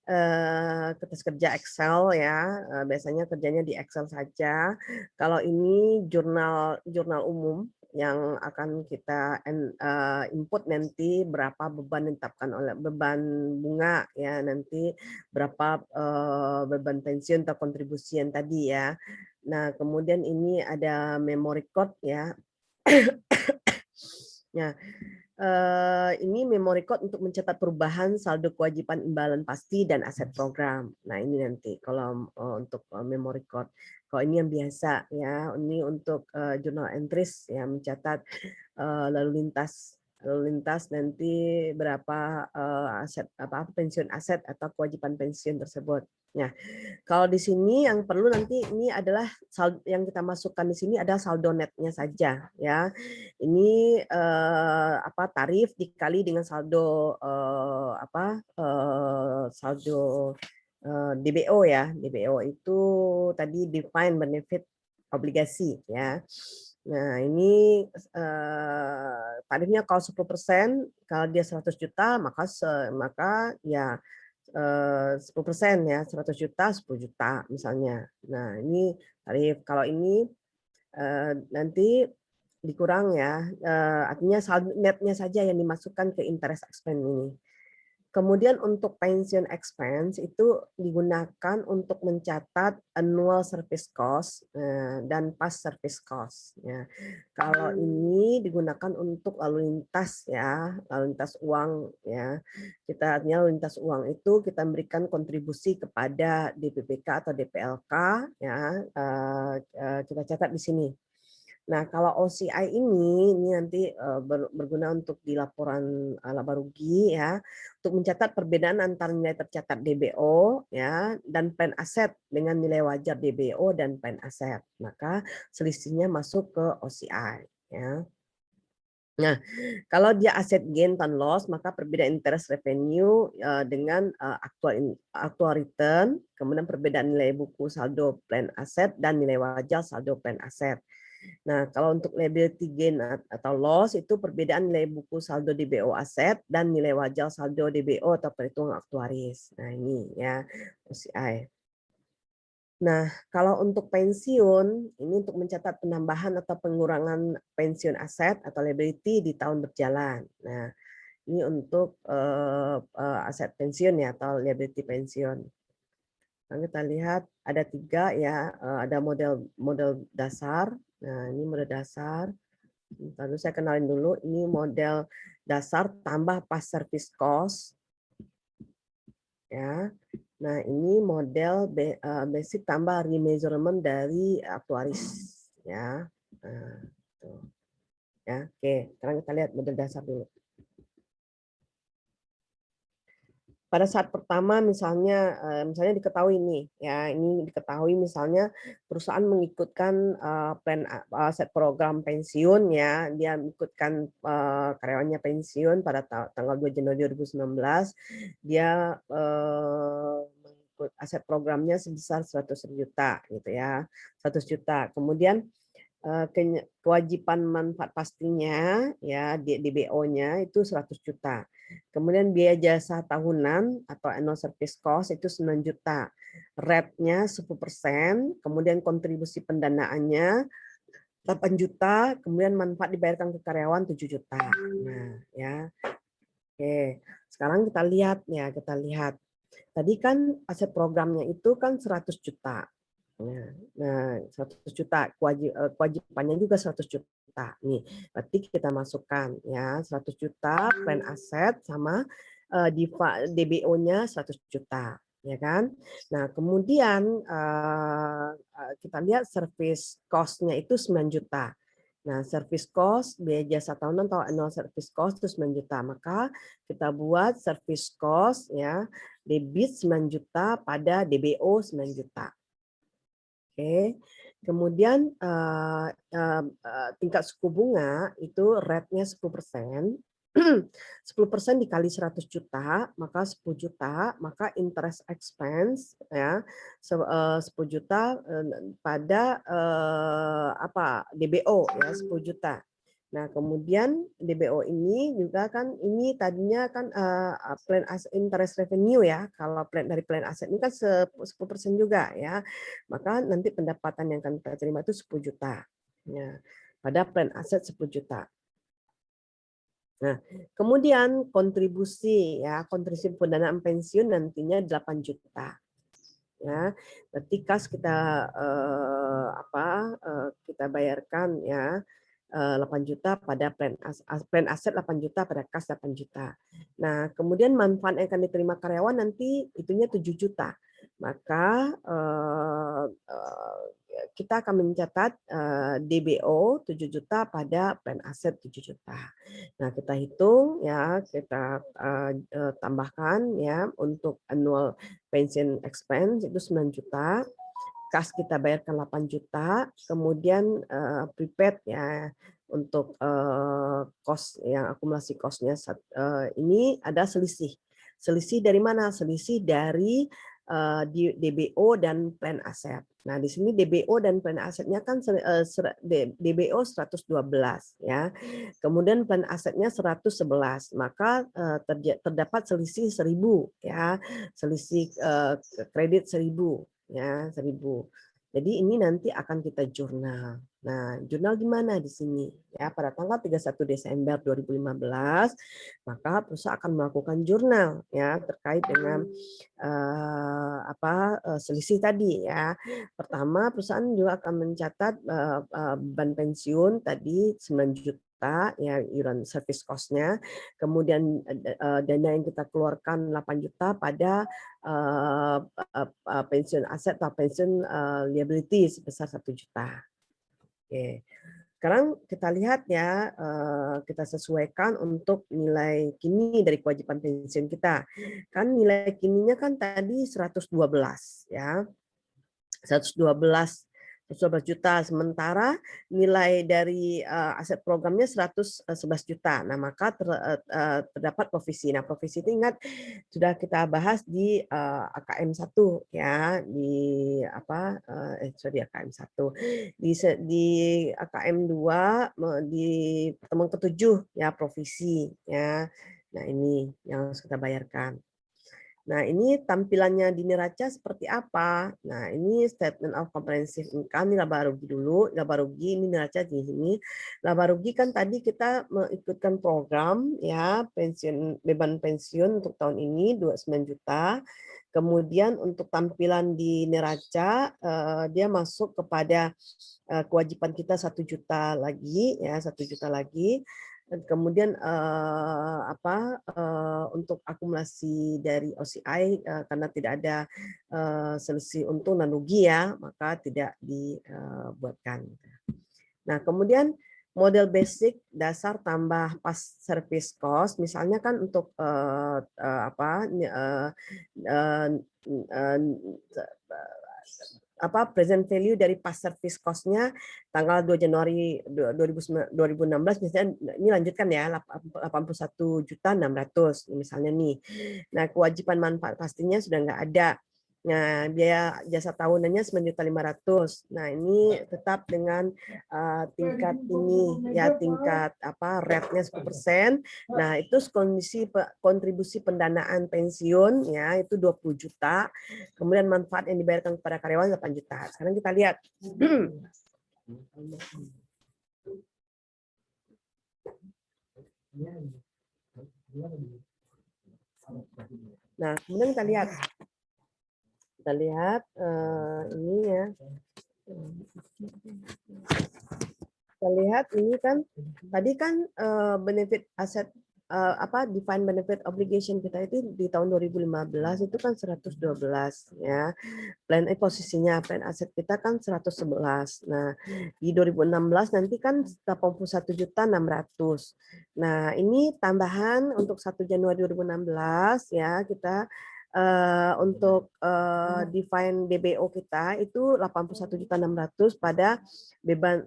kertas kerja Excel ya, biasanya kerjanya di Excel saja. Kalau ini jurnal umum yang akan kita input nanti berapa beban ditetapkan oleh beban bunga ya, nanti berapa beban pensiun atau kontribusi yang tadi ya. Nah kemudian ini ada memory code ya. Nah ini memory code untuk mencatat perubahan saldo kewajiban imbalan pasti dan aset program. Nah ini nanti kalau untuk memory code. Kalau ini yang biasa ya, ini untuk journal entries ya, mencatat lalu lintas nanti berapa aset pensiun aset atau kewajiban pensiun tersebut. Nah, kalau di sini yang perlu nanti ini adalah yang kita masukkan di sini adalah saldo netnya saja ya. Ini tarif dikali dengan saldo saldo DBO ya. DBO itu tadi defined benefit obligasi ya. Nah, ini tarifnya kalau 10%, kalau dia 100 juta maka ya 10% ya, 100 juta 10 juta misalnya. Nah, ini tarif. Kalau ini nanti dikurang ya, artinya saldo netnya saja yang dimasukkan ke interest expense ini. Kemudian untuk pension expense itu digunakan untuk mencatat annual service cost dan past service cost. Ya. Kalau ini digunakan untuk lalu lintas ya, lalu lintas uang ya. Kita artinya lalu lintas uang itu kita berikan kontribusi kepada DPPK atau DPLK ya. Kita catat di sini. Nah, kalau OCI ini nanti berguna untuk di laporan laba rugi ya, untuk mencatat perbedaan antara nilai tercatat DBO ya dan plan aset dengan nilai wajar DBO dan plan aset. Maka selisihnya masuk ke OCI ya. Nah, kalau dia aset gain dan loss, maka perbedaan interest revenue dengan actual return, kemudian perbedaan nilai buku saldo plan aset dan nilai wajar saldo plan aset. Nah, kalau untuk liability gain atau loss itu perbedaan nilai buku saldo DBO aset dan nilai wajar saldo DBO atau perhitungan aktuaris. Nah, ini ya OCI. Nah, kalau untuk pensiun, ini untuk mencatat penambahan atau pengurangan pensiun aset atau liability di tahun berjalan. Nah, ini untuk aset pensiun ya atau liability pensiun. Nah, kita lihat ada 3 ya, ada model dasar. Nah, ini model dasar. Lalu saya kenalin dulu, ini model dasar tambah pas service cost. Ya. Nah, ini model basic tambah remeasurement dari aktuaris ya. Nah, tuh. Ya, oke. Sekarang kita lihat model dasar dulu. Pada saat pertama misalnya diketahui nih ya, ini diketahui misalnya perusahaan mengikutkan plan aset program pensiun ya, dia mengikutkan karyawannya pensiun pada tanggal 2 Januari 2019, dia mengikut aset programnya sebesar 100 juta gitu ya, 100 juta. Kemudian kewajiban manfaat pastinya ya DBO-nya itu 100 juta. Kemudian biaya jasa tahunan atau annual service cost itu 9 juta. Rate-nya 10%, kemudian kontribusi pendanaannya 8 juta, kemudian manfaat dibayarkan ke karyawan 7 juta. Nah, ya. Oke. Sekarang kita lihat ya, kita lihat. Tadi kan aset programnya itu kan 100 juta. Nah, 100 juta kewajibannya juga 100 juta. Nih, berarti kita masukkan ya 100 juta plan aset sama DBO-nya 100 juta, ya kan? Nah, kemudian kita lihat service cost-nya itu 9 juta. Nah, service cost biaya jasa tahunan atau annual service cost itu 9 juta. Maka kita buat service cost ya debit 9 juta pada DBO 9 juta. Oke, kemudian tingkat suku bunga itu rate-nya 10%. 10% dikali 100 juta, maka 10 juta, maka interest expense ya 10 juta pada DBO ya 10 juta. Nah, kemudian DBO ini juga kan ini tadinya kan plan interest revenue ya. Kalau dari plan aset ini kan 10% juga ya. Maka nanti pendapatan yang akan kita terima itu 10 juta. Ya, pada plan aset 10 juta. Nah, kemudian kontribusi pendanaan pensiun nantinya 8 juta. Ya, berarti kas kita kita bayarkan ya 8 juta pada plan aset 8 juta pada kas 8 juta. Nah, kemudian manfaat yang akan diterima karyawan nanti itunya 7 juta. Maka kita akan mencatat DBO 7 juta pada plan aset 7 juta. Nah, kita hitung ya, kita tambahkan ya untuk annual pension expense itu 9 juta. Kas kita bayarkan 8 juta, kemudian prepaid ya untuk cost yang akumulasi cost-nya ini ada selisih. Selisih dari mana? Selisih dari DBO dan plan aset. Nah, di sini DBO dan plan asetnya kan DBO 112 ya. Kemudian plan asetnya 111. Maka terdapat selisih 1000 ya. Selisih kredit 1000 ya 1000. Jadi ini nanti akan kita jurnal. Nah, jurnal gimana di sini? Ya, pada tanggal 31 Desember 2015, maka perusahaan akan melakukan jurnal ya terkait dengan selisih tadi ya. Pertama, perusahaan juga akan mencatat beban pensiun tadi 9 juta ya iuran service cost-nya. Kemudian dana yang kita keluarkan 8 juta pada pensiun aset atau pensiun liability sebesar 1 juta. Oke. Sekarang kita lihat ya, kita sesuaikan untuk nilai kini dari kewajiban pensiun kita. Kan nilai kininya kan tadi 112 ya. 112 11 juta, sementara nilai dari aset programnya 111 juta. Nah, maka terdapat provisi. Nah, provisi itu ingat sudah kita bahas di AKM 1 ya, di apa sorry AKM 1. Di AKM 2 di pertemuan ke-7 ya, provisi ya. Nah, ini yang harus kita bayarkan. Nah, ini tampilannya di neraca seperti apa? Nah, ini statement of comprehensive income, ini laba rugi dulu. Laba rugi ini neraca di sini. Laba rugi kan tadi kita mengikutkan program ya, beban pensiun untuk tahun ini 29 juta. Kemudian untuk tampilan di neraca dia masuk kepada kewajiban kita 1 juta lagi ya, 1 juta lagi. Dan kemudian untuk akumulasi dari OCI karena tidak ada selisih untung dan rugi ya, maka tidak dibuatkan. Nah, kemudian model basic dasar tambah pas service cost, misalnya kan untuk present value dari pas service cost-nya tanggal 2 Januari 2016 misalnya, ini lanjutkan ya 81.600 misalnya nih. Nah, kewajiban manfaat pastinya sudah nggak ada. Nah, biaya jasa tahunannya 9.500.000. Nah, ini tetap dengan tingkat ini ya, tingkat rate-nya 10%. Nah, itu kontribusi pendanaan pensiun ya, itu 20 juta. Kemudian manfaat yang dibayarkan kepada karyawan 8 juta. Sekarang kita lihat. Nah, kemudian kita lihat. Kita lihat ini ya. Kita lihat ini kan tadi kan benefit aset defined benefit obligation kita itu di tahun 2015 itu kan 112 ya. Plan posisinya plan aset kita kan 111. Nah, di 2016 nanti kan 81.600.000. Nah, ini tambahan untuk 1 Januari 2016 ya, kita untuk define DBO kita itu 81.600.000 pada beban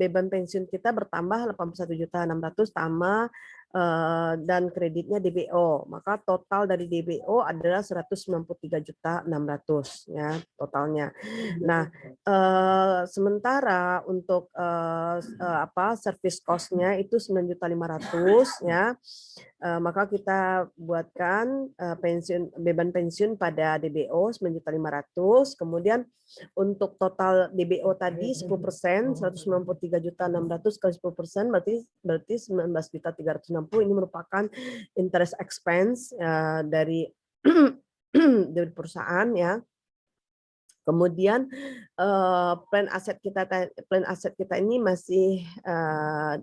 beban pensiun kita bertambah 81.600.000 tambah dan kreditnya DBO, maka total dari DBO adalah 193.600.000 ya totalnya. Nah, sementara untuk service cost-nya itu 9.500.000 ya. Maka kita buatkan beban pensiun pada DBO 9.500.000, kemudian untuk total DBO tadi 10%, 193.600 kali 10% berarti 19.360. Ini merupakan interest expense dari dari perusahaan ya. Kemudian plan aset kita ini masih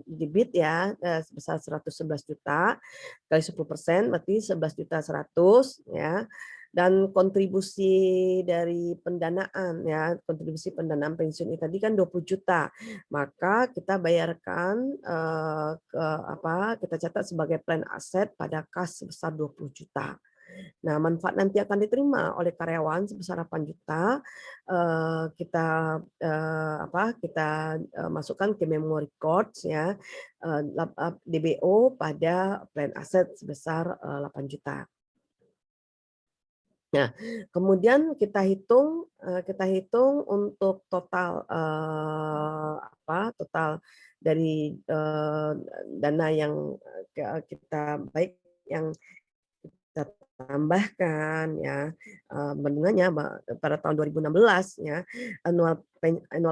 debit ya sebesar 111 juta kali 10% berarti 11.100.000 ya. Dan kontribusi dari pendanaan ya, kontribusi pendanaan pensiun ini tadi kan 20 juta. Maka kita bayarkan kita catat sebagai plan aset pada kas sebesar 20 juta. Nah, manfaat nanti akan diterima oleh karyawan sebesar 8 juta. Kita masukkan ke memo records ya, DBO pada plan aset sebesar 8 juta. Nah, kemudian kita hitung untuk total total dari dana yang kita yang kita tambahkan ya bendungannya pada tahun 2016 ya, annual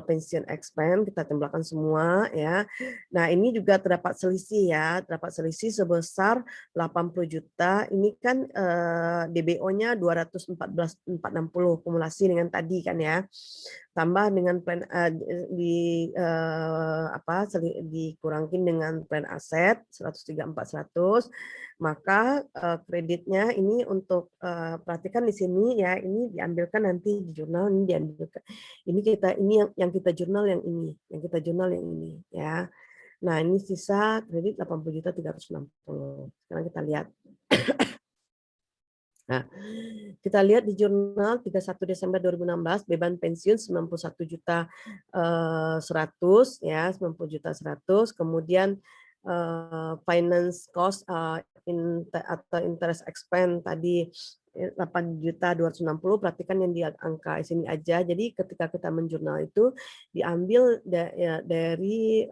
pension expense kita tempelkan semua ya. Nah, ini juga terdapat selisih ya, terdapat selisih sebesar 80 juta. Ini kan DBO-nya 214.460 kumulasi dengan tadi kan ya. Tambah dengan plan dikurangin dengan plan aset 103.400, maka kreditnya ini untuk perhatikan di sini ya, ini diambilkan nanti di jurnal, ini diambilkan. Ini yang kita jurnal yang ini ya. Nah, ini sisa kredit 80.360. Sekarang kita lihat. Nah, kita lihat di jurnal 31 Desember 2016 beban pensiun 91.100.000 ya, 90.100.000. Kemudian finance cost atau interest expense tadi 8.260.000. Perhatikan yang di angka sini aja. Jadi ketika kita menjurnal itu diambil dari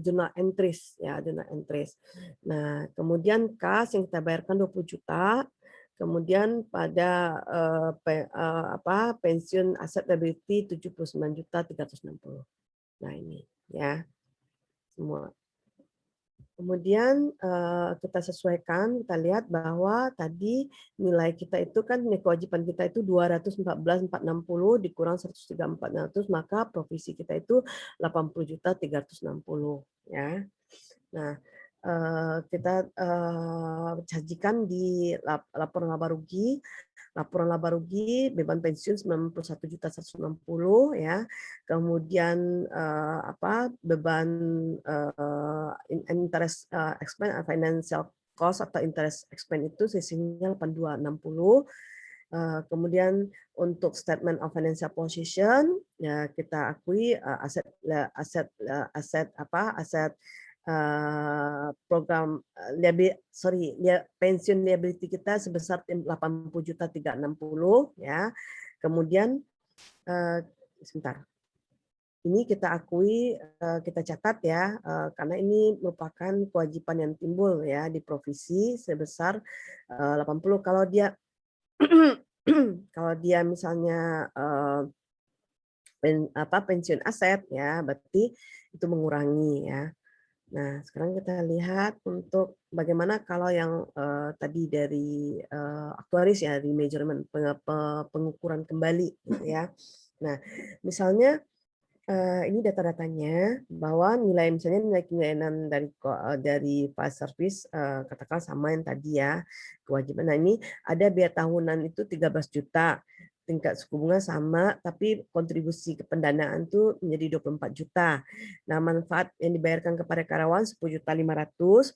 jurnal entries ya, jurnal entries. Nah, kemudian kas yang kita bayarkan 20 juta. Kemudian pada pensiun aset liability 79.360. Nah, ini ya semua. Kemudian kita sesuaikan, kita lihat bahwa tadi nilai kita itu kan nilai kewajiban kita itu 214.460 dikurang 103.400, maka provisi kita itu 80.360 ya. Nah, kita sajikan di laporan laba rugi. Laporan laba rugi beban pensiun 91.160 ya. Kemudian beban interest expense financial cost atau interest expense itu sisinya 8260. Kemudian untuk statement of financial position ya kita akui aset program pensiun liability kita sebesar 80.360 ya. Kemudian sebentar. Ini kita akui, kita catat ya, karena ini merupakan kewajiban yang timbul ya di provisi sebesar 80. Kalau dia kalau dia misalnya pensiun aset ya, berarti itu mengurangi ya. Nah, sekarang kita lihat untuk bagaimana kalau yang tadi dari aktuaris ya, di measurement pengukuran kembali gitu ya. Nah, misalnya ini data-datanya bahwa misalnya nilai keinginan dari fast service katakan sama yang tadi ya kewajiban. Nah, ini ada biaya tahunan itu 13 juta. Tingkat suku bunga sama, tapi kontribusi ke pendanaan itu menjadi 24 juta. Nah, manfaat yang dibayarkan kepada karyawan 10.500.000.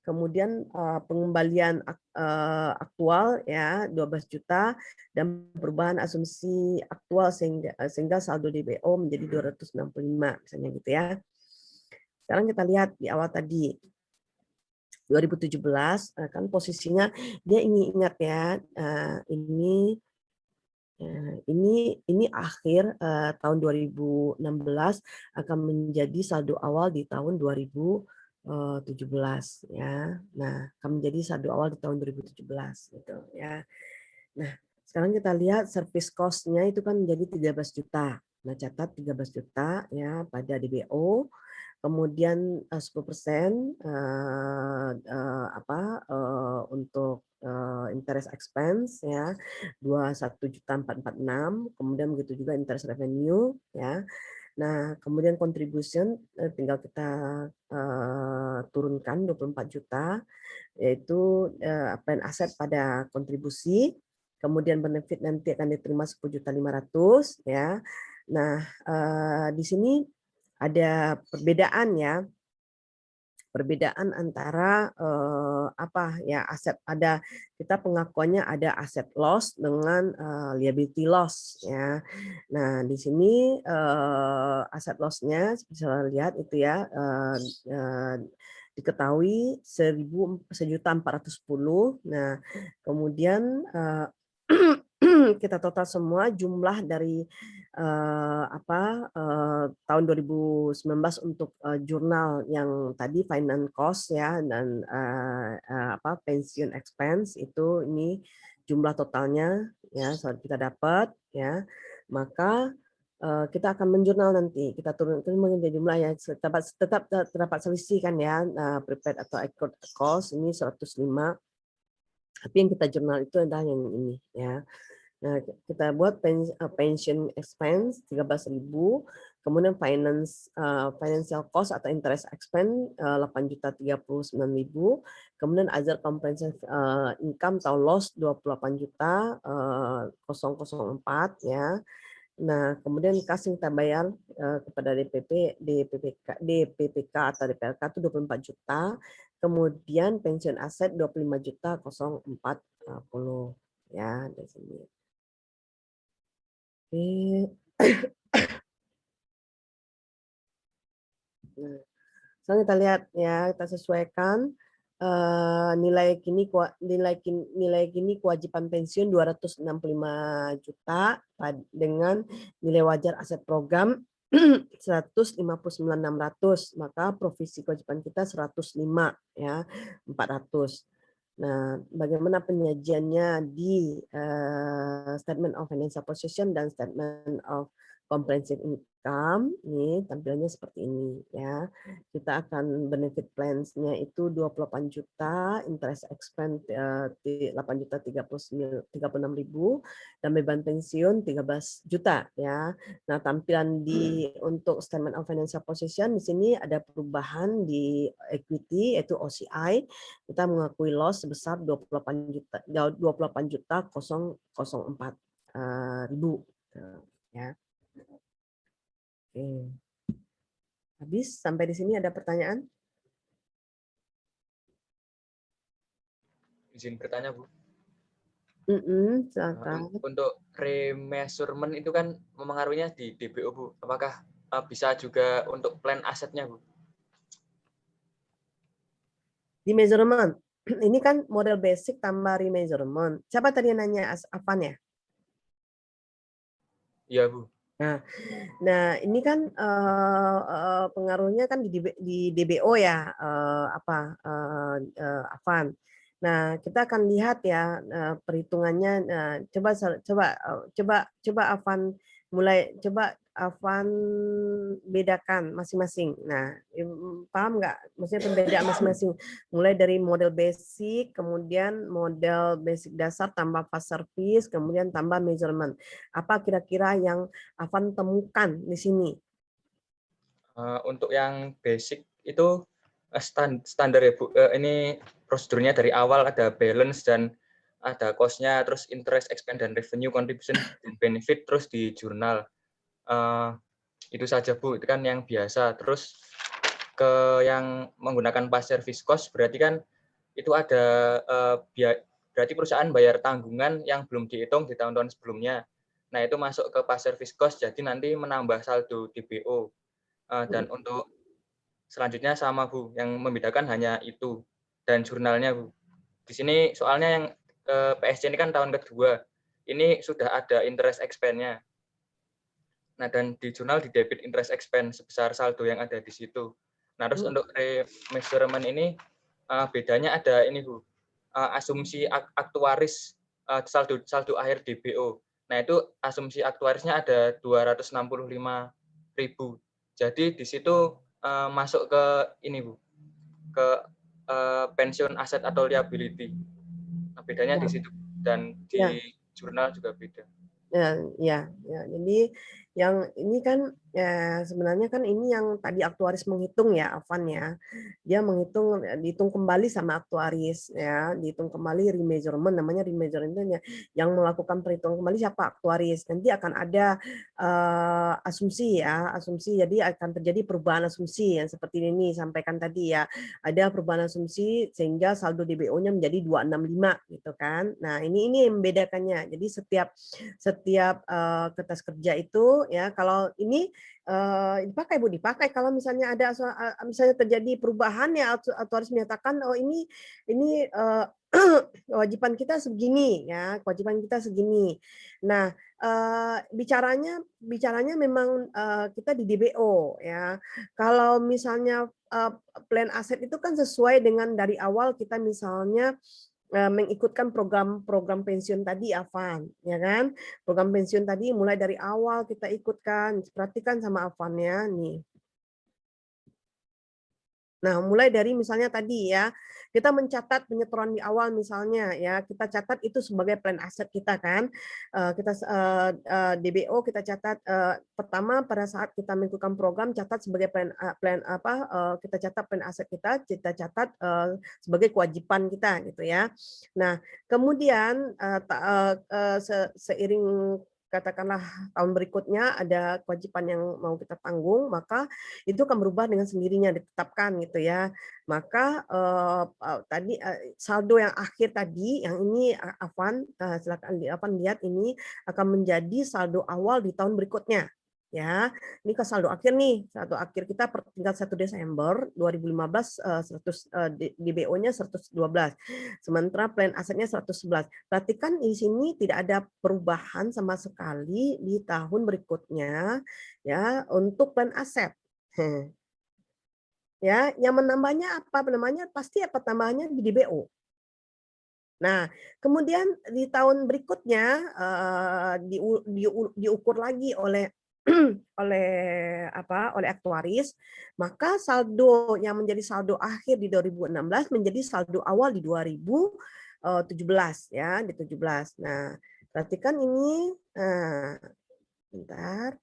Kemudian pengembalian aktual ya 12 juta dan perubahan asumsi aktual sehingga saldo DBO menjadi 265 misalnya gitu ya. Sekarang kita lihat di awal tadi 2017 kan posisinya dia ingat ya ini akhir tahun 2016 akan menjadi saldo awal di tahun 2017 ya. Nah, akan menjadi saldo awal di tahun 2017 gitu ya. Nah, sekarang kita lihat service cost-nya itu kan menjadi 13 juta. Nah, catat 13 juta ya pada DBO. Kemudian 10% untuk interest expense ya 21.446. Kemudian begitu juga interest revenue ya. Nah, kemudian contribution tinggal kita turunkan 24 juta yaitu plan aset pada kontribusi. Kemudian benefit nanti akan diterima 10.500.000 ya. Nah, di sini ada perbedaan ya. Perbedaan antara aset ada kita pengakuannya ada aset loss dengan liability loss ya. Nah, di sini aset loss-nya bisa lihat itu ya diketahui 1.410. Nah, kemudian kita total semua jumlah dari tahun 2019 untuk jurnal yang tadi finance cost ya dan pensiun expense itu ini jumlah totalnya ya kita dapat ya, maka kita akan menjurnal nanti kita turunkan menjadi jumlah yang tetap terdapat selisih kan ya prepaid atau accrued cost ini 105, tapi yang kita jurnal itu adalah yang ini ya. Nah, kita buat pension expense 13.000, kemudian financial cost atau interest expense 8.039.000, kemudian other comprehensive income atau loss 28.004 ya. Nah, kemudian kas yang kita bayar kepada DPPK atau DPLK itu 24 juta, kemudian pensiun aset 25.040. ya di sini. Oke. Nah, sekarang kita lihat ya, kita sesuaikan nilai kini kewajiban pensiun 265 juta dengan nilai wajar aset program 159.600, maka provisi kewajiban kita 105 ya 400. Nah, bagaimana penyajiannya di Statement of Financial Position dan Statement of Comprehensive Income, ini tampilannya seperti ini ya. Kita akan benefit plans-nya itu 28 juta, interest expense 8 juta 36.000 dan beban pensiun 13 juta ya. Nah, tampilan untuk Statement of Financial Position di sini ada perubahan di equity yaitu OCI. Kita mengakui loss sebesar 28 juta 004 ribu ya. Oke. Habis sampai di sini ada pertanyaan? Izin bertanya, Bu. Silakan. Untuk remeasurement itu kan memengaruhinya di DBO, Bu. Apakah bisa juga untuk plan asetnya, Bu? Di measurement. Ini kan model basic tambah remeasurement. Siapa tadi yang nanya, Afan ya? Iya, Bu. Nah, ini kan pengaruhnya kan di DBO ya, Afan. Nah, kita akan lihat ya perhitungannya. Nah, coba Afan Afan bedakan masing-masing. Nah, paham nggak? Maksudnya perbedaan masing-masing. Mulai dari model basic, kemudian model basic dasar tambah fast service, kemudian tambah measurement. Apa kira-kira yang Afan temukan di sini? Untuk yang basic itu standar ya, Bu. Ini prosedurnya dari awal ada balance dan ada cost-nya, terus interest, expense, dan revenue, contribution, dan benefit, terus di jurnal. Itu saja, Bu. Itu kan yang biasa. Terus ke yang menggunakan past service cost, berarti kan itu ada berarti perusahaan bayar tanggungan yang belum dihitung di tahun-tahun sebelumnya. Nah, itu masuk ke past service cost, jadi nanti menambah saldo DBO. Dan untuk selanjutnya sama, Bu, yang membedakan hanya itu dan jurnalnya, Bu. Di sini soalnya yang PSC ini kan tahun kedua, ini sudah ada interest expense-nya. Nah, dan di jurnal di debit interest expense sebesar saldo yang ada di situ. Nah, terus untuk remeasurement ini bedanya ada ini, Bu, asumsi aktuaris saldo akhir DBO. Nah, itu asumsi aktuarisnya ada 265.000. Jadi di situ masuk ke ini, Bu, ke pensiun aset atau liability. Nah, bedanya di situ dan di jurnal juga beda. Ya. Jadi yang ini kan ya, sebenarnya kan ini yang tadi aktuaris menghitung ya, Afan ya. Dia dihitung kembali sama aktuaris ya, dihitung kembali remeasurement, namanya remeasurement yang melakukan perhitungan kembali siapa aktuaris. Nanti akan ada asumsi ya, asumsi jadi akan terjadi perubahan asumsi yang seperti ini sampaikan tadi ya. Ada perubahan asumsi sehingga saldo DBO-nya menjadi 265 gitu kan. Nah, ini yang membedakannya. Jadi setiap kertas kerja itu ya, kalau ini dipakai kalau misalnya ada misalnya terjadi perubahan ya, harus menyatakan oh ini kewajiban kita segini ya, kewajiban kita segini. Nah, bicaranya memang kita di DBO ya. Kalau misalnya plan aset itu kan sesuai dengan dari awal kita misalnya mengikutkan program pensiun tadi, Afan, ya kan? Program pensiun tadi mulai dari awal kita ikutkan. Perhatikan sama Afan ya, nih. Nah, mulai dari misalnya tadi ya, kita mencatat penyetoran di awal misalnya ya, kita catat itu sebagai plan aset kita kan. Kita DBO kita catat pertama pada saat kita melakukan program catat sebagai kita catat plan aset kita catat sebagai kewajiban kita gitu ya. Nah, kemudian seiring katakanlah tahun berikutnya ada kewajiban yang mau kita tanggung, maka itu akan berubah dengan sendirinya ditetapkan gitu ya. Maka tadi saldo yang akhir tadi, yang ini Afwan, silakan Afwan lihat ini akan menjadi saldo awal di tahun berikutnya. Ya, ini ke saldo akhir nih, saldo akhir kita per tinggal 1 Desember 2015 DBO-nya 112. Sementara plan asetnya 111. Perhatikan di sini tidak ada perubahan sama sekali di tahun berikutnya ya untuk plan aset. Ya, yang menambahnya apa namanya? Pasti apa tambahannya di DBO. Nah, kemudian di tahun berikutnya diukur lagi oleh oleh aktuaris, maka saldo yang menjadi saldo akhir di 2016 menjadi saldo awal di 2017 ya, di 17. Nah, perhatikan ini, bentar.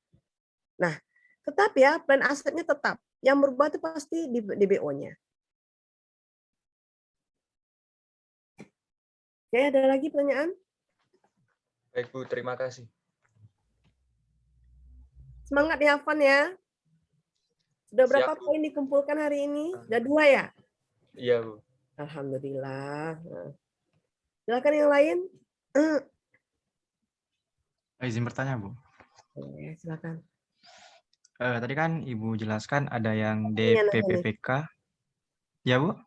Nah, tetap ya plan asetnya tetap. Yang berubah itu pasti di DBO-nya. Oke, ada lagi pertanyaan? Baik Bu, terima kasih. Semangat ya, Afan ya. Sudah berapa Siap. poin dikumpulkan hari ini? Sudah 2 ya? Iya Bu. Alhamdulillah. Silakan yang lain. Izin bertanya, Bu. Boleh, silakan. Tadi kan Ibu jelaskan ada yang Yang nanya nih. DPPK. Ya, Bu?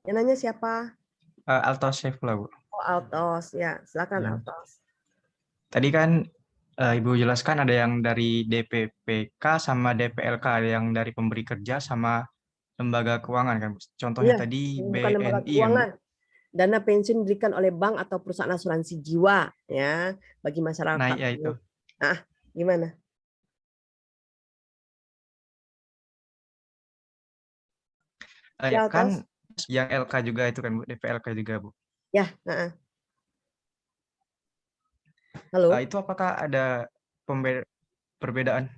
Yang nanya siapa? Altos Saifullah, Bu. Oh, Altos. Ya, silakan Ya. Altos. Tadi kan Ibu jelaskan ada yang dari DPPK sama DPLK, ada yang dari pemberi kerja sama lembaga keuangan kan, Bu. Contohnya Iya, tadi bukan lembaga BNI kan, Bu. keuangan. Dana pensiun diberikan oleh bank atau perusahaan asuransi jiwa ya bagi Nah, masyarakat. ya itu. Ah, gimana? Ya, Kan Altos? yang LK juga itu kan, Bu, DPLK juga, Bu. Ya, halo. Itu apakah ada perbedaan?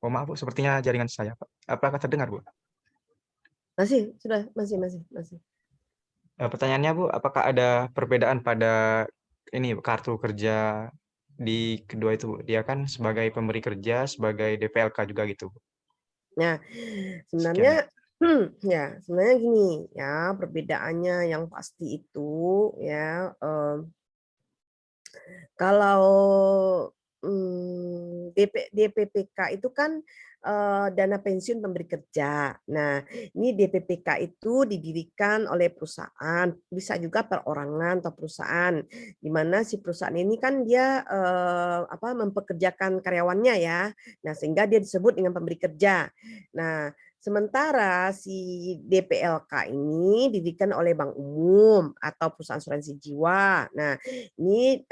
Oh, maaf, Bu, sepertinya jaringan saya, Pak. Apakah terdengar, Bu? Masih, sudah, masih. Pertanyaannya, Bu, apakah ada perbedaan pada ini kartu kerja di kedua itu, Bu? Dia kan sebagai pemberi kerja, sebagai DPLK juga gitu, Bu. Nah, Sekian, Bu. sebenarnya ya, sebenarnya gini ya, perbedaannya yang pasti itu ya kalau DPPK itu kan dana pensiun pemberi kerja. Nah, ini DPPK itu didirikan oleh perusahaan, bisa juga perorangan atau perusahaan, di mana si perusahaan ini kan dia mempekerjakan karyawannya ya. Nah, sehingga dia disebut dengan pemberi kerja. Nah, sementara si DPLK ini didirikan oleh bank umum atau perusahaan asuransi jiwa. Nah, ini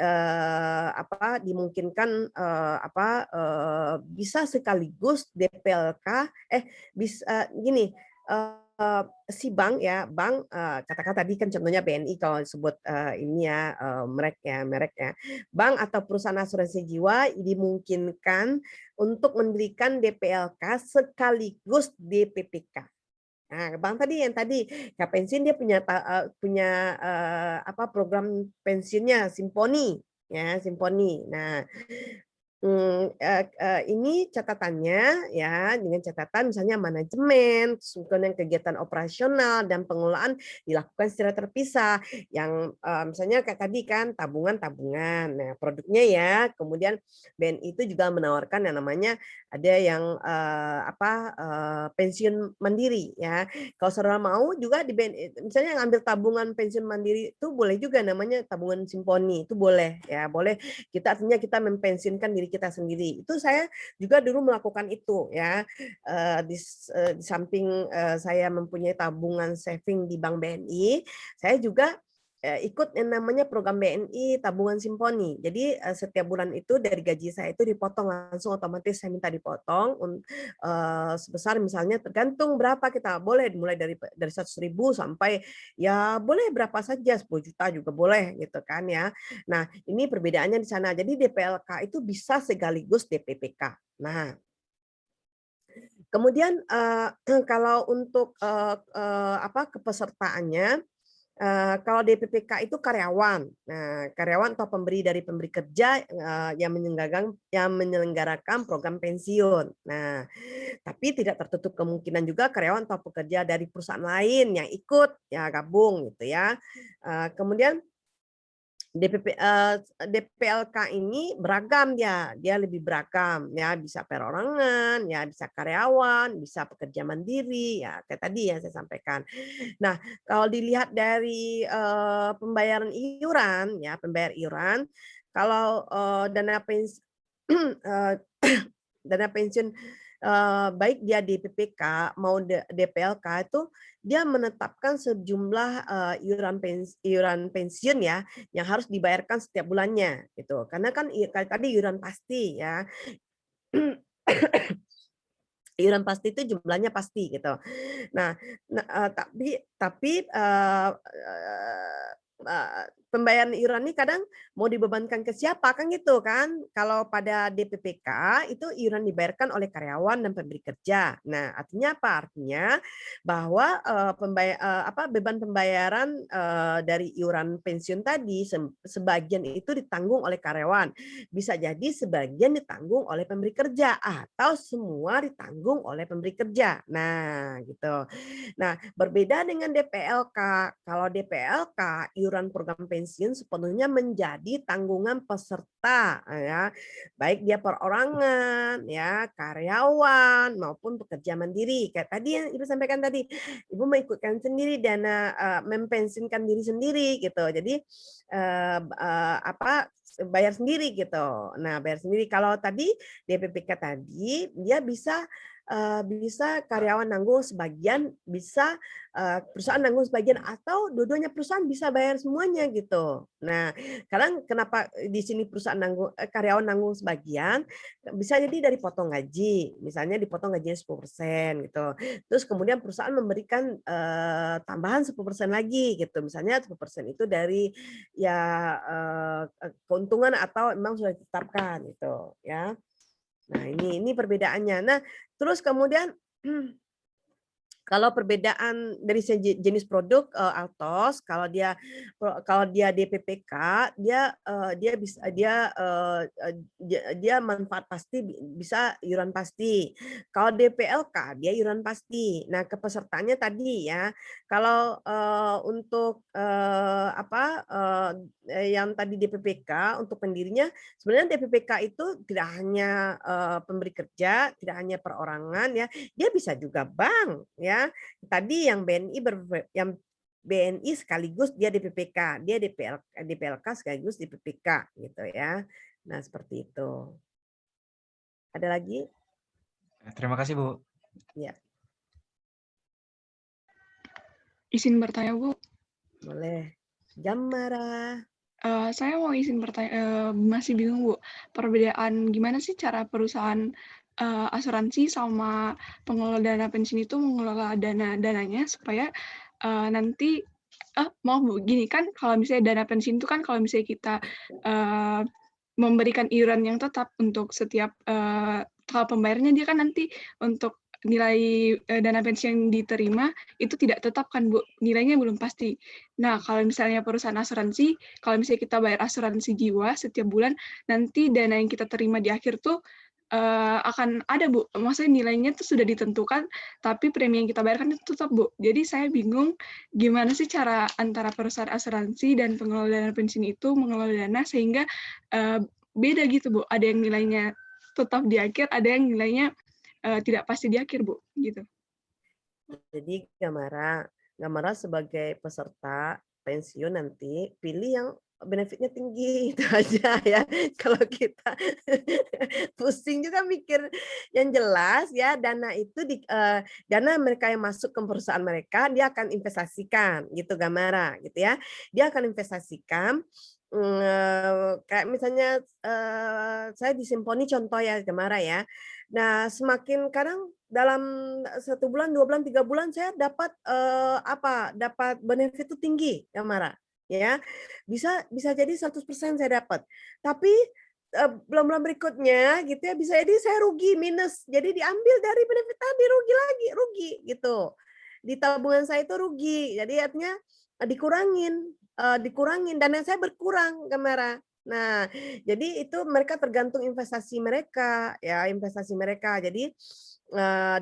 dimungkinkan bisa sekaligus DPLK bisa gini si bank ya katakan tadi kan contohnya BNI kalau disebut ini ya merek ya bank atau perusahaan asuransi jiwa dimungkinkan untuk mendirikan DPLK sekaligus DPPK. Nah, Bang yang tadi ya pensiun dia punya program pensiunnya Simponi ya, Simponi. Nah, ini catatannya ya dengan catatan misalnya manajemen, kemudian kegiatan operasional dan pengelolaan dilakukan secara terpisah. Yang misalnya kayak tadi kan tabungan. Nah, produknya ya, kemudian BNI itu juga menawarkan yang namanya ada yang pensiun mandiri ya. Kalau saudara mau juga di BNI misalnya ngambil tabungan pensiun mandiri itu boleh juga namanya tabungan Simponi itu boleh ya, boleh kita artinya kita mempensiunkan diri kita sendiri. Itu saya juga dulu melakukan itu ya. Di samping saya mempunyai tabungan saving di Bank BNI, saya juga ikut yang namanya program BNI tabungan Simponi. Jadi setiap bulan itu dari gaji saya itu dipotong langsung otomatis saya minta dipotong sebesar misalnya tergantung berapa kita boleh mulai dari 100.000 sampai ya boleh berapa saja 10 juta juga boleh gitu kan ya. Nah, ini perbedaannya di sana. Jadi DPLK itu bisa sekaligus DPPK. Nah, kemudian kalau untuk kepesertaannya Kalau DPPK itu karyawan. Nah, karyawan atau pemberi dari pemberi kerja yang menyelenggarakan program pensiun. Nah, tapi tidak tertutup kemungkinan juga karyawan atau pekerja dari perusahaan lain yang ikut ya gabung gitu ya. Kemudian DPLK ini beragam dia lebih beragam ya, bisa perorangan, ya bisa karyawan, bisa pekerja mandiri ya kayak tadi yang saya sampaikan. Nah, kalau dilihat dari pembayaran iuran ya, pembayar iuran kalau dana pensiun dana pensiun baik dia DPPK mau DPLK itu dia menetapkan sejumlah iuran pensiun ya yang harus dibayarkan setiap bulannya gitu. Karena kan tadi iuran pasti ya. Iuran pasti itu jumlahnya pasti gitu. Nah, tapi pembayaran iuran ini kadang mau dibebankan ke siapa kan gitu kan. Kalau pada DPPK itu iuran dibayarkan oleh karyawan dan pemberi kerja. Nah, artinya apa? Artinya bahwa beban pembayaran dari iuran pensiun tadi sebagian itu ditanggung oleh karyawan. Bisa jadi sebagian ditanggung oleh pemberi kerja atau semua ditanggung oleh pemberi kerja. Nah, gitu. Nah, berbeda dengan DPLK. Kalau DPLK, iuran program pensiun sepenuhnya menjadi tanggungan peserta ya. Baik dia perorangan, ya, karyawan maupun pekerja mandiri. Kayak tadi yang Ibu sampaikan tadi, Ibu mengikutkan sendiri dana mempensiunkan diri sendiri gitu. Jadi bayar sendiri gitu. Nah, bayar sendiri. Kalau tadi DPPK tadi dia bisa karyawan nanggung sebagian, bisa perusahaan nanggung sebagian, atau dua-duanya perusahaan bisa bayar semuanya gitu. Nah, sekarang kenapa di sini karyawan nanggung sebagian, bisa jadi dari potong gaji, misalnya dipotong gajinya 10% gitu. Terus kemudian perusahaan memberikan tambahan 10% lagi gitu. Misalnya 10% itu dari ya keuntungan atau memang sudah ditetapkan gitu ya. Nah, ini perbedaannya. Nah, terus kemudian kalau perbedaan dari segi jenis produk Altos, kalau dia DPPK, dia manfaat pasti bisa iuran pasti. Kalau DPLK dia iuran pasti. Nah, kepesertaannya tadi ya, kalau untuk yang tadi DPPK untuk pendirinya, sebenarnya DPPK itu tidak hanya pemberi kerja, tidak hanya perorangan ya, dia bisa juga bank ya. Tadi yang BNI sekaligus dia DPPK, dia DPLK sekaligus DPPK gitu ya. Nah, seperti itu. Ada lagi? Terima kasih, Bu. Ya, Izin bertanya, Bu. boleh. Jamara. Saya mau izin bertanya, masih bingung, Bu. Perbedaan gimana sih cara perusahaan asuransi sama pengelola dana pensiun itu mengelola dananya supaya nanti maaf Bu, gini kan kalau misalnya dana pensiun itu kan kalau misalnya kita memberikan iuran yang tetap untuk setiap kalau pembayarnya dia kan nanti untuk nilai dana pensiun yang diterima itu tidak tetap kan Bu, nilainya belum pasti. Nah, kalau misalnya perusahaan asuransi, kalau misalnya kita bayar asuransi jiwa setiap bulan, nanti dana yang kita terima di akhir tuh akan ada Bu, maksudnya nilainya tuh sudah ditentukan, tapi premi yang kita bayarkan itu tetap Bu. Jadi saya bingung gimana sih cara antara perusahaan asuransi dan pengelola dana pensiun itu mengelola dana sehingga beda gitu Bu. Ada yang nilainya tetap di akhir, ada yang nilainya tidak pasti di akhir Bu, gitu. Jadi Gamara sebagai peserta pensiun nanti pilih yang benefitnya tinggi itu aja ya. Kalau kita pusing juga mikir yang jelas ya, dana itu dana mereka yang masuk ke perusahaan mereka dia akan investasikan gitu Gamara gitu ya. Dia akan investasikan kayak misalnya saya di Simponi contoh ya Gamara ya. Nah, semakin kadang dalam 1 bulan, 2 bulan, 3 bulan saya dapat dapat benefit itu tinggi, Gamara, ya. Bisa jadi 100% saya dapat. Tapi bulan-bulan berikutnya gitu ya, bisa jadi saya rugi, minus. Jadi diambil dari benefit tadi, rugi lagi, rugi gitu. Di tabungan saya itu rugi. Jadi artinya dikurangin, dana saya berkurang, Gamera. Nah, jadi itu mereka tergantung investasi mereka, ya investasi mereka. Jadi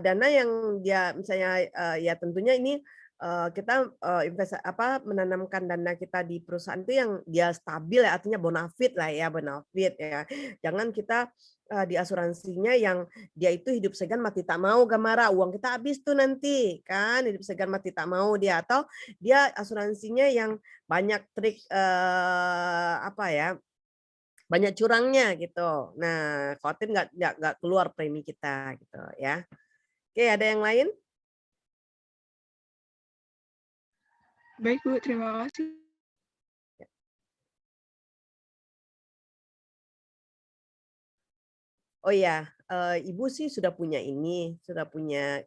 dana yang dia misalnya ya tentunya ini kita menanamkan dana kita di perusahaan itu yang dia stabil ya, artinya bonafit lah ya, bonafit ya. Jangan kita di asuransinya yang dia itu hidup segan mati tak mau, Gamara, uang kita habis tuh nanti kan, hidup segan mati tak mau dia, atau dia asuransinya yang banyak trik banyak curangnya gitu. Nah, khawatir nggak keluar premi kita gitu ya. Oke, ada yang lain? Baik, Bu. Terima kasih. Oh ya, Ibu sih sudah punya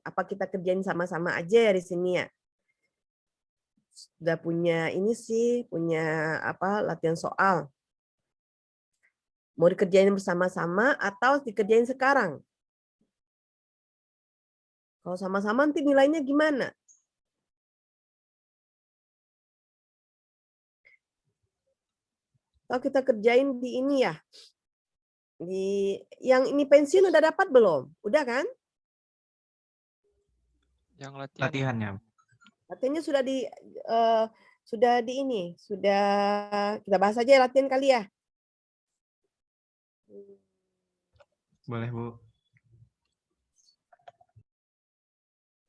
apa kita kerjain sama-sama aja ya di sini ya? Sudah punya ini sih, punya latihan soal. Mau dikerjain bersama-sama atau dikerjain sekarang? Kalau sama-sama nanti nilainya gimana? Kalau kita kerjain di ini ya, yang ini pensiun udah dapat belum? Udah kan? Yang Latihannya. Latihannya sudah kita bahas aja ya latihan kali ya. Boleh, Bu.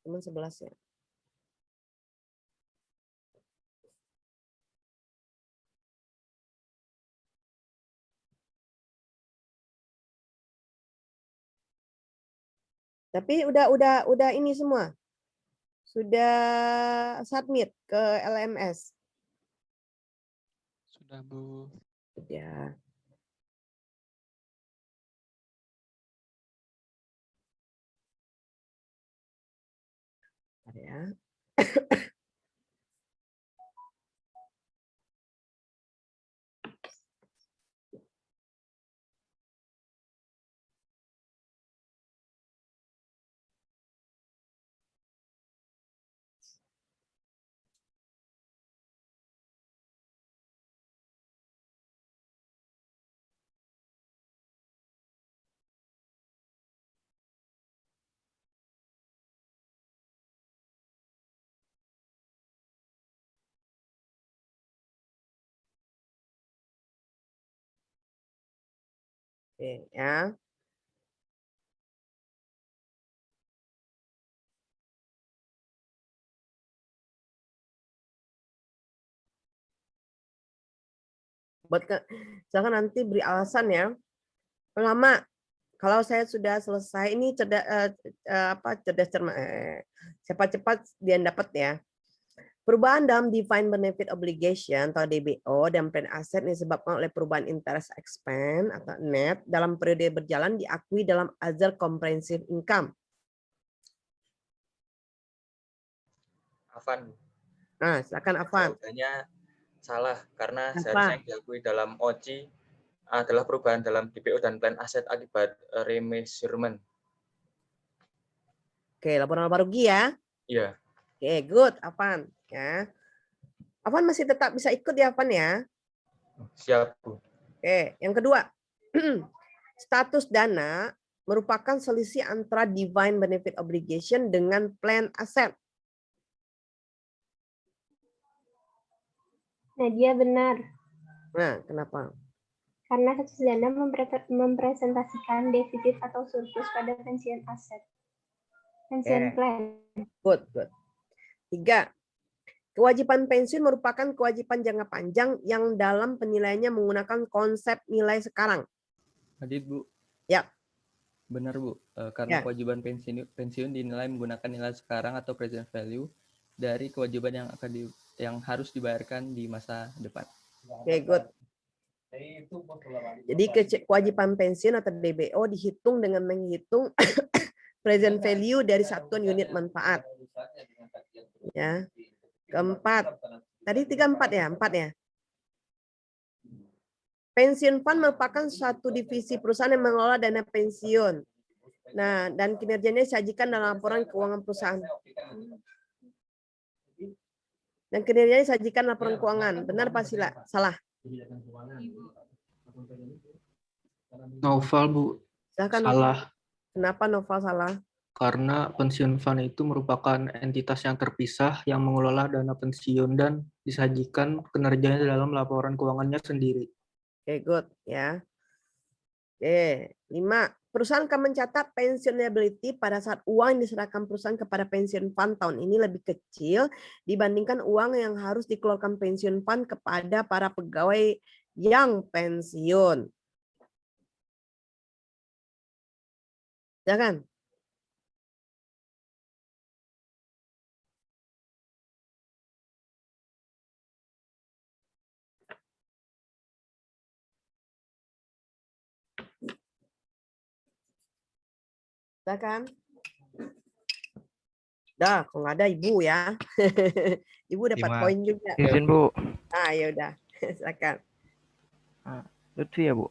Teman 11 ya. Tapi udah ini semua. Sudah submit ke LMS. Sudah, Bu. Sudah. Ya. Oke, ya. Jangan nanti beri alasan ya. Lama. Kalau saya sudah selesai ini cerdas cermat cepat-cepat dia dapat ya. Perubahan dalam defined benefit obligation atau DBO dan plan aset disebabkan oleh perubahan interest expense atau net dalam periode berjalan diakui dalam other comprehensive income. Afan. Nah, silakan Afan. Jawabannya salah karena Apa? seharusnya yang diakui dalam OJI adalah perubahan dalam DBO dan plan aset akibat remeasurement. Oke, laporan laba rugi ya. Iya. Oke, good, Afan. Ya. Afan masih tetap bisa ikut ya, Afan ya. Siap, Bu. Oke, yang kedua. Status dana merupakan selisih antara defined benefit obligation dengan plan aset. Nadia benar. Nah, kenapa? Karena status dana mempresentasikan defisit atau surplus pada pensiun aset. Pensiun plan. Good. 3. Kewajiban pensiun merupakan kewajiban jangka panjang yang dalam penilaiannya menggunakan konsep nilai sekarang. Adit, Bu. Ya. Benar, Bu. Karena Ya. kewajiban pensiun dinilai menggunakan nilai sekarang atau present value dari kewajiban yang harus dibayarkan di masa depan. Oke, good. Jadi kewajiban pensiun atau DBO dihitung dengan menghitung present value dari satuan unit manfaat. Ya. Keempat. Tadi 3-4 ya? 4 ya? Pensiun fund merupakan suatu divisi perusahaan yang mengelola dana pensiun. Nah, dan kinerjanya disajikan dalam laporan keuangan perusahaan. Dan kinerjanya disajikan laporan keuangan. Benar apa salah? Novel, Bu. Silakan. Salah. Kenapa Novel salah? Karena pensiun fund itu merupakan entitas yang terpisah yang mengelola dana pensiun dan disajikan kinerjanya dalam laporan keuangannya sendiri. Oke, good ya. Oke, 5. Perusahaan akan mencatat pension liability pada saat uang yang diserahkan perusahaan kepada pensiun fund tahun ini lebih kecil dibandingkan uang yang harus dikeluarkan pensiun fund kepada para pegawai yang pensiun. Jangan. Udah kan? Udah, kalau nggak ada ibu ya. Ibu dapat poin juga. Izin, Bu. Ah, ya udah. Silakan. Lutfi ya, Bu?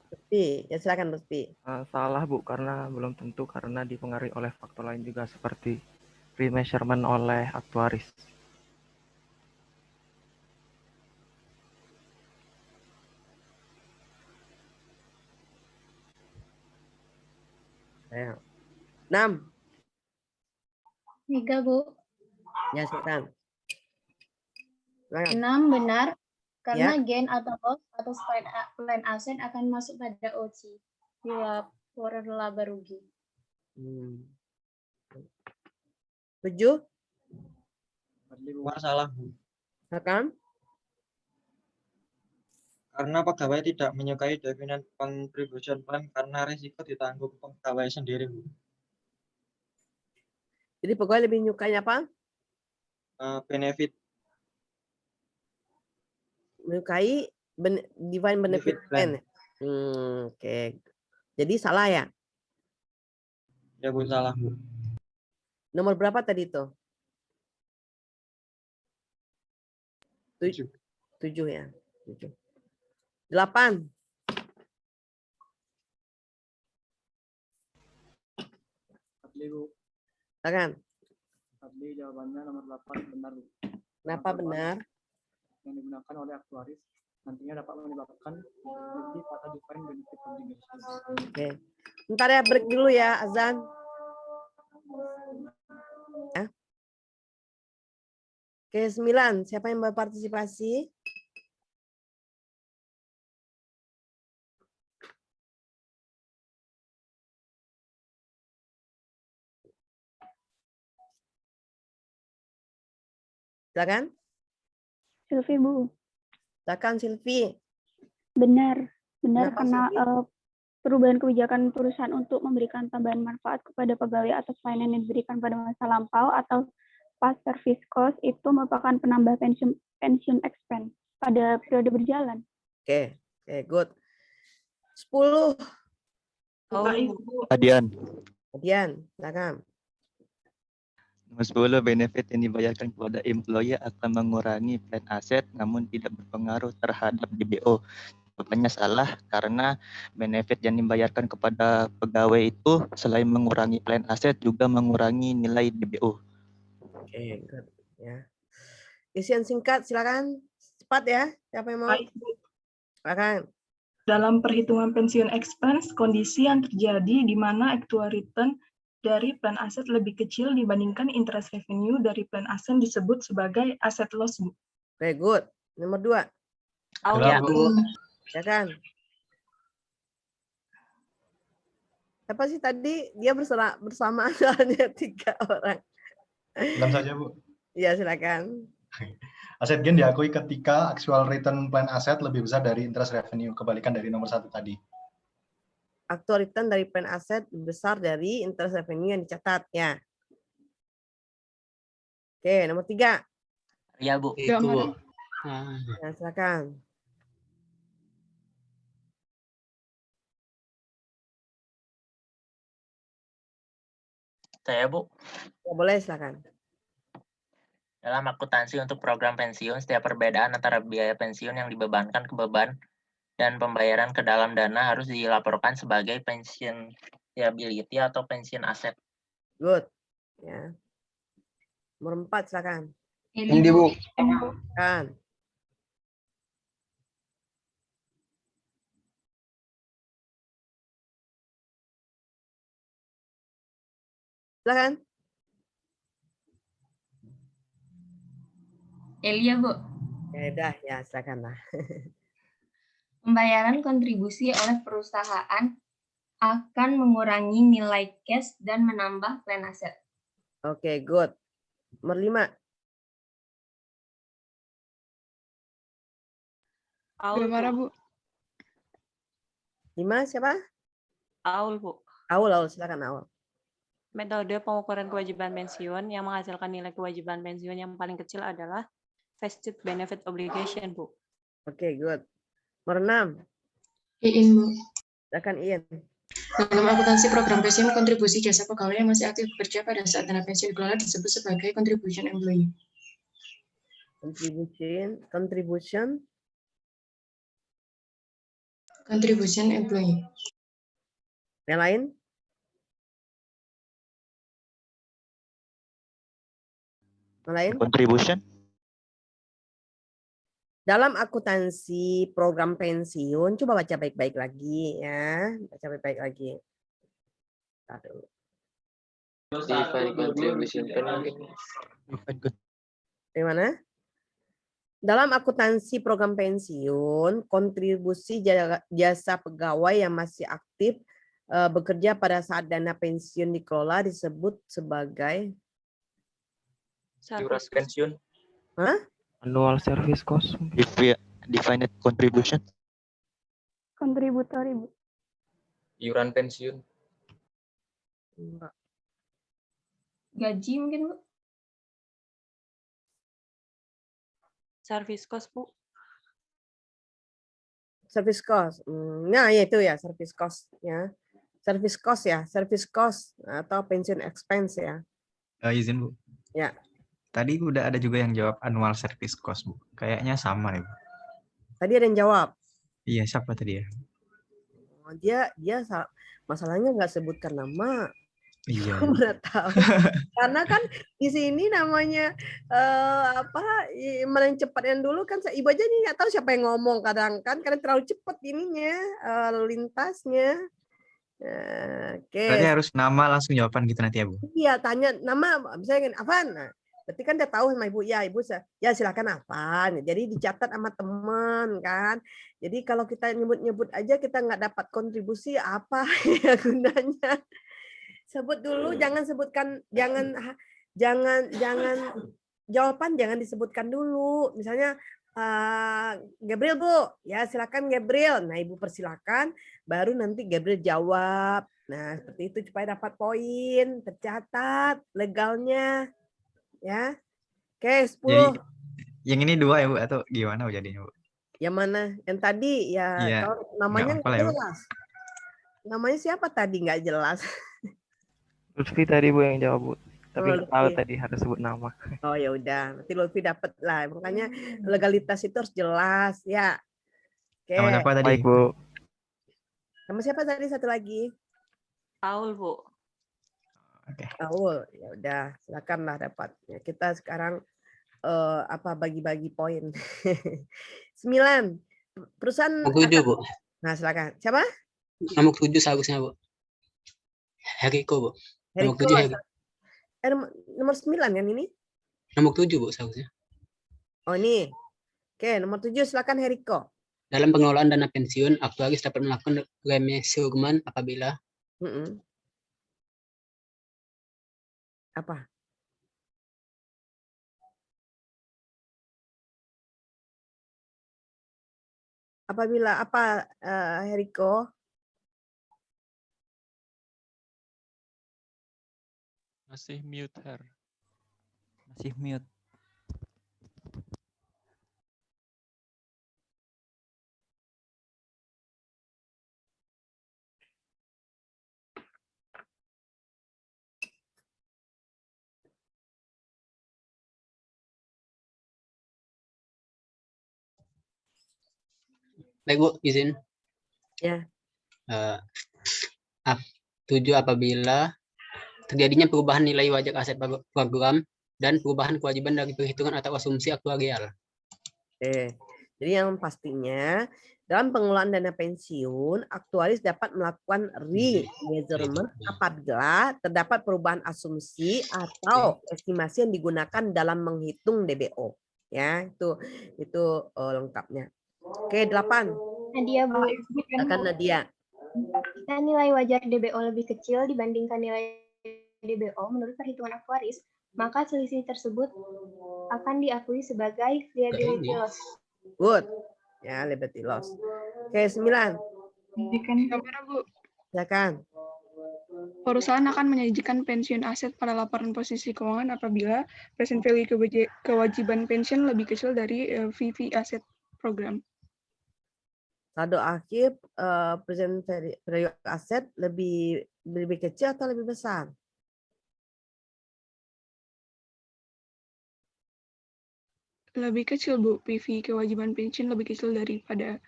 Lutfi, ya silakan Lutfi. Salah, Bu, karena belum tentu karena dipengaruhi oleh faktor lain juga seperti remeasurement oleh aktuaris. Ayo. 6. 3, Bu. Ya, silakan. 6 benar, karena gain atau loss atas plan aset akan masuk pada OC di laporan laba rugi. 7. Salah, Bu. Silakan. Karena pegawai tidak menyukai dividend contribution plan karena risiko ditanggung pegawai sendiri, Bu. Jadi pegawai lebih nyukanya apa? Benefit. Menyukai divine benefit plan. Oke. Jadi salah ya? Ya, Bu, salah, Bu. Nomor berapa tadi itu? 7 ya. 7. 8. Silakan. Tadi jawabannya nomor 8 benar. Kenapa benar? Yang digunakan oleh aktuaris nantinya dapat menyebabkan lebih pada define benefit obligation. Oke. Bentar ya, break dulu ya, azan. Ya. Oke, 9. Siapa yang berpartisipasi? Silakan. Silvi, Bu. Silakan Silvi. Benar Kenapa, karena Silvi? perubahan kebijakan perusahaan untuk memberikan tambahan manfaat kepada pegawai atas pelayanan yang diberikan pada masa lampau atau past service cost itu merupakan penambah pensiun expense pada periode berjalan. Oke, good. 10. Adian. Silakan. Nomor 10, benefit yang dibayarkan kepada employee akan mengurangi plan aset namun tidak berpengaruh terhadap DBO. Jawabannya salah karena benefit yang dibayarkan kepada pegawai itu selain mengurangi plan aset juga mengurangi nilai DBO. Oke, good. Ya. Isian singkat silakan. Cepat ya. Siapa yang mau? Silakan. Dalam perhitungan pensiun expense, kondisi yang terjadi di mana actual return dari plan aset lebih kecil dibandingkan interest revenue dari plan aset disebut sebagai asset loss, Bu. Oke, good. Nomor 2. Ya, Bu. Silakan. Siapa sih tadi? Dia bersama hanya 3 orang. Ulang saja, Bu. Iya, silakan. Aset gain diakui ketika actual return plan aset lebih besar dari interest revenue, kebalikan dari nomor 1 tadi. Actual return dari plan aset besar dari interest revenue yang dicatat ya. Oke, nomor 3. Ya, Bu. Itu, Bu. Ya, silakan. Saya, Bu. Ya, boleh, silakan. Dalam akuntansi untuk program pensiun, setiap perbedaan antara biaya pensiun yang dibebankan ke beban dan pembayaran ke dalam dana harus dilaporkan sebagai pensiun liability atau pensiun aset. Good. Ya. Nomor 4, silakan. Ini Bu. Kan. Silakan. Elia, Bu. Ya udah, ya silakan lah. Pembayaran kontribusi oleh perusahaan akan mengurangi nilai cash dan menambah plan aset. Oke, good. Nomor 5. Aul, Belum ada, Bu. Bu. 5 siapa? Aul, Bu. Aul, silakan Aul. Metode pengukuran kewajiban pensiun yang menghasilkan nilai kewajiban pensiun yang paling kecil adalah vested benefit obligation, Bu. Oke, good. Nomor 6. Iin, Bu. Silakan Iin. Dalam akuntansi program pensiun, kontribusi jasa pegawai yang masih aktif bekerja pada saat dana pensiun dikelola disebut sebagai contribution employee. Contribution employee. Yang lain? Yang lain? Contribution. Dalam akuntansi program pensiun, coba baca baik-baik lagi ya. Baca baik-baik lagi. Aduh. Gimana? Dalam akuntansi program pensiun, kontribusi jasa pegawai yang masih aktif bekerja pada saat dana pensiun dikelola disebut sebagai Iuran pensiun. Hah? Annual service cost. Defined contribution. Kontributor, Ibu. Iuran pensiun. Gaji mungkin, Bu. Service cost, Bu. Service cost. Nah, ya itu ya, service cost ya. Service cost ya, service cost atau pension expense ya. Izin, Bu. Ya. Tadi udah ada juga yang jawab annual service cost, Bu. Kayaknya sama ya, Bu. Tadi ada yang jawab. Iya, siapa tadi ya? Dia masalahnya nggak sebutkan nama. Iya. Nggak tahu. Karena kan di sini namanya mana yang cepat yang dulu kan ibu aja nih nggak tahu siapa yang ngomong kadang kan karena terlalu cepat ininya lintasnya. Oke. Berarti harus nama langsung jawaban gitu nanti ya, Bu. Iya, tanya nama misalnya Afan. Nah, berarti kan dia tahu sama ibu ya, ibu ya silakan Afan. Jadi dicatat sama teman kan. Jadi kalau kita nyebut-nyebut aja kita nggak dapat kontribusi apa ya gunanya. Sebut dulu, jangan sebutkan, jangan jawaban jangan disebutkan dulu. Misalnya Gabriel, Bu, ya silakan Gabriel. Nah, Ibu persilakan, baru nanti Gabriel jawab. Nah, seperti itu supaya dapat poin, tercatat legalnya. Ya. Oke, 10. Jadi yang ini 2 ya, Bu, atau gimana Bu jadinya, Bu? Yang mana? Yang tadi ya, Iya, kalau namanya nggak apa-apa lah ya, Bu. jelas. Namanya siapa tadi nggak jelas. Lutfi tadi Bu yang jawab, Bu. Tapi nggak tahu Lutfi. tadi harus sebut nama. Oh ya udah, nanti Lutfi dapat lah. Makanya legalitas itu harus jelas ya. Oke. Nama siapa tadi? Baik, Bu. Nama siapa tadi satu lagi? Aul, Bu. Aul. Ya udah, silakanlah dapat. Ya, kita sekarang bagi-bagi poin. 9. Perusahaan. Nomor 7, Bu. Nah, silakan. Siapa? Nomor 7 seharusnya, Bu. Heriko, Bu. Nomor 7 Heriko. Nomor 9 kan ini? Nomor 7, Bu, seharusnya. Oh, ini. Oke, nomor 7 silakan Heriko. Dalam pengelolaan dana pensiun, aktuaris dapat melakukan remeasurement apabila apa? Apabila apa, Heriko? Masih mute, Her. Masih mute. Baik, Bu, izin. Ya. 7 apabila terjadinya perubahan nilai wajar aset program dan perubahan kewajiban dari perhitungan atau asumsi aktuarial. Oke. Jadi yang pastinya dalam pengelolaan dana pensiun, aktuaris dapat melakukan remeasurement apabila terdapat perubahan asumsi atau estimasi yang digunakan dalam menghitung DBO. Ya, itu lengkapnya. Oke, 8. Nadia, Bu. Silakan Nadia. Jika nilai wajar DBO lebih kecil dibandingkan nilai DBO menurut perhitungan aktuaris, maka selisih tersebut akan diakui sebagai liability loss. Good. Ya, liability loss. Oke, 9. Bu. Silakan. Perusahaan akan menyajikan pensiun aset pada laporan posisi keuangan apabila present value kewajiban pensiun lebih kecil dari VV aset program. Saldo akhir present value aset lebih kecil atau lebih besar? Lebih kecil, Bu. PV kewajiban pensiun lebih kecil daripada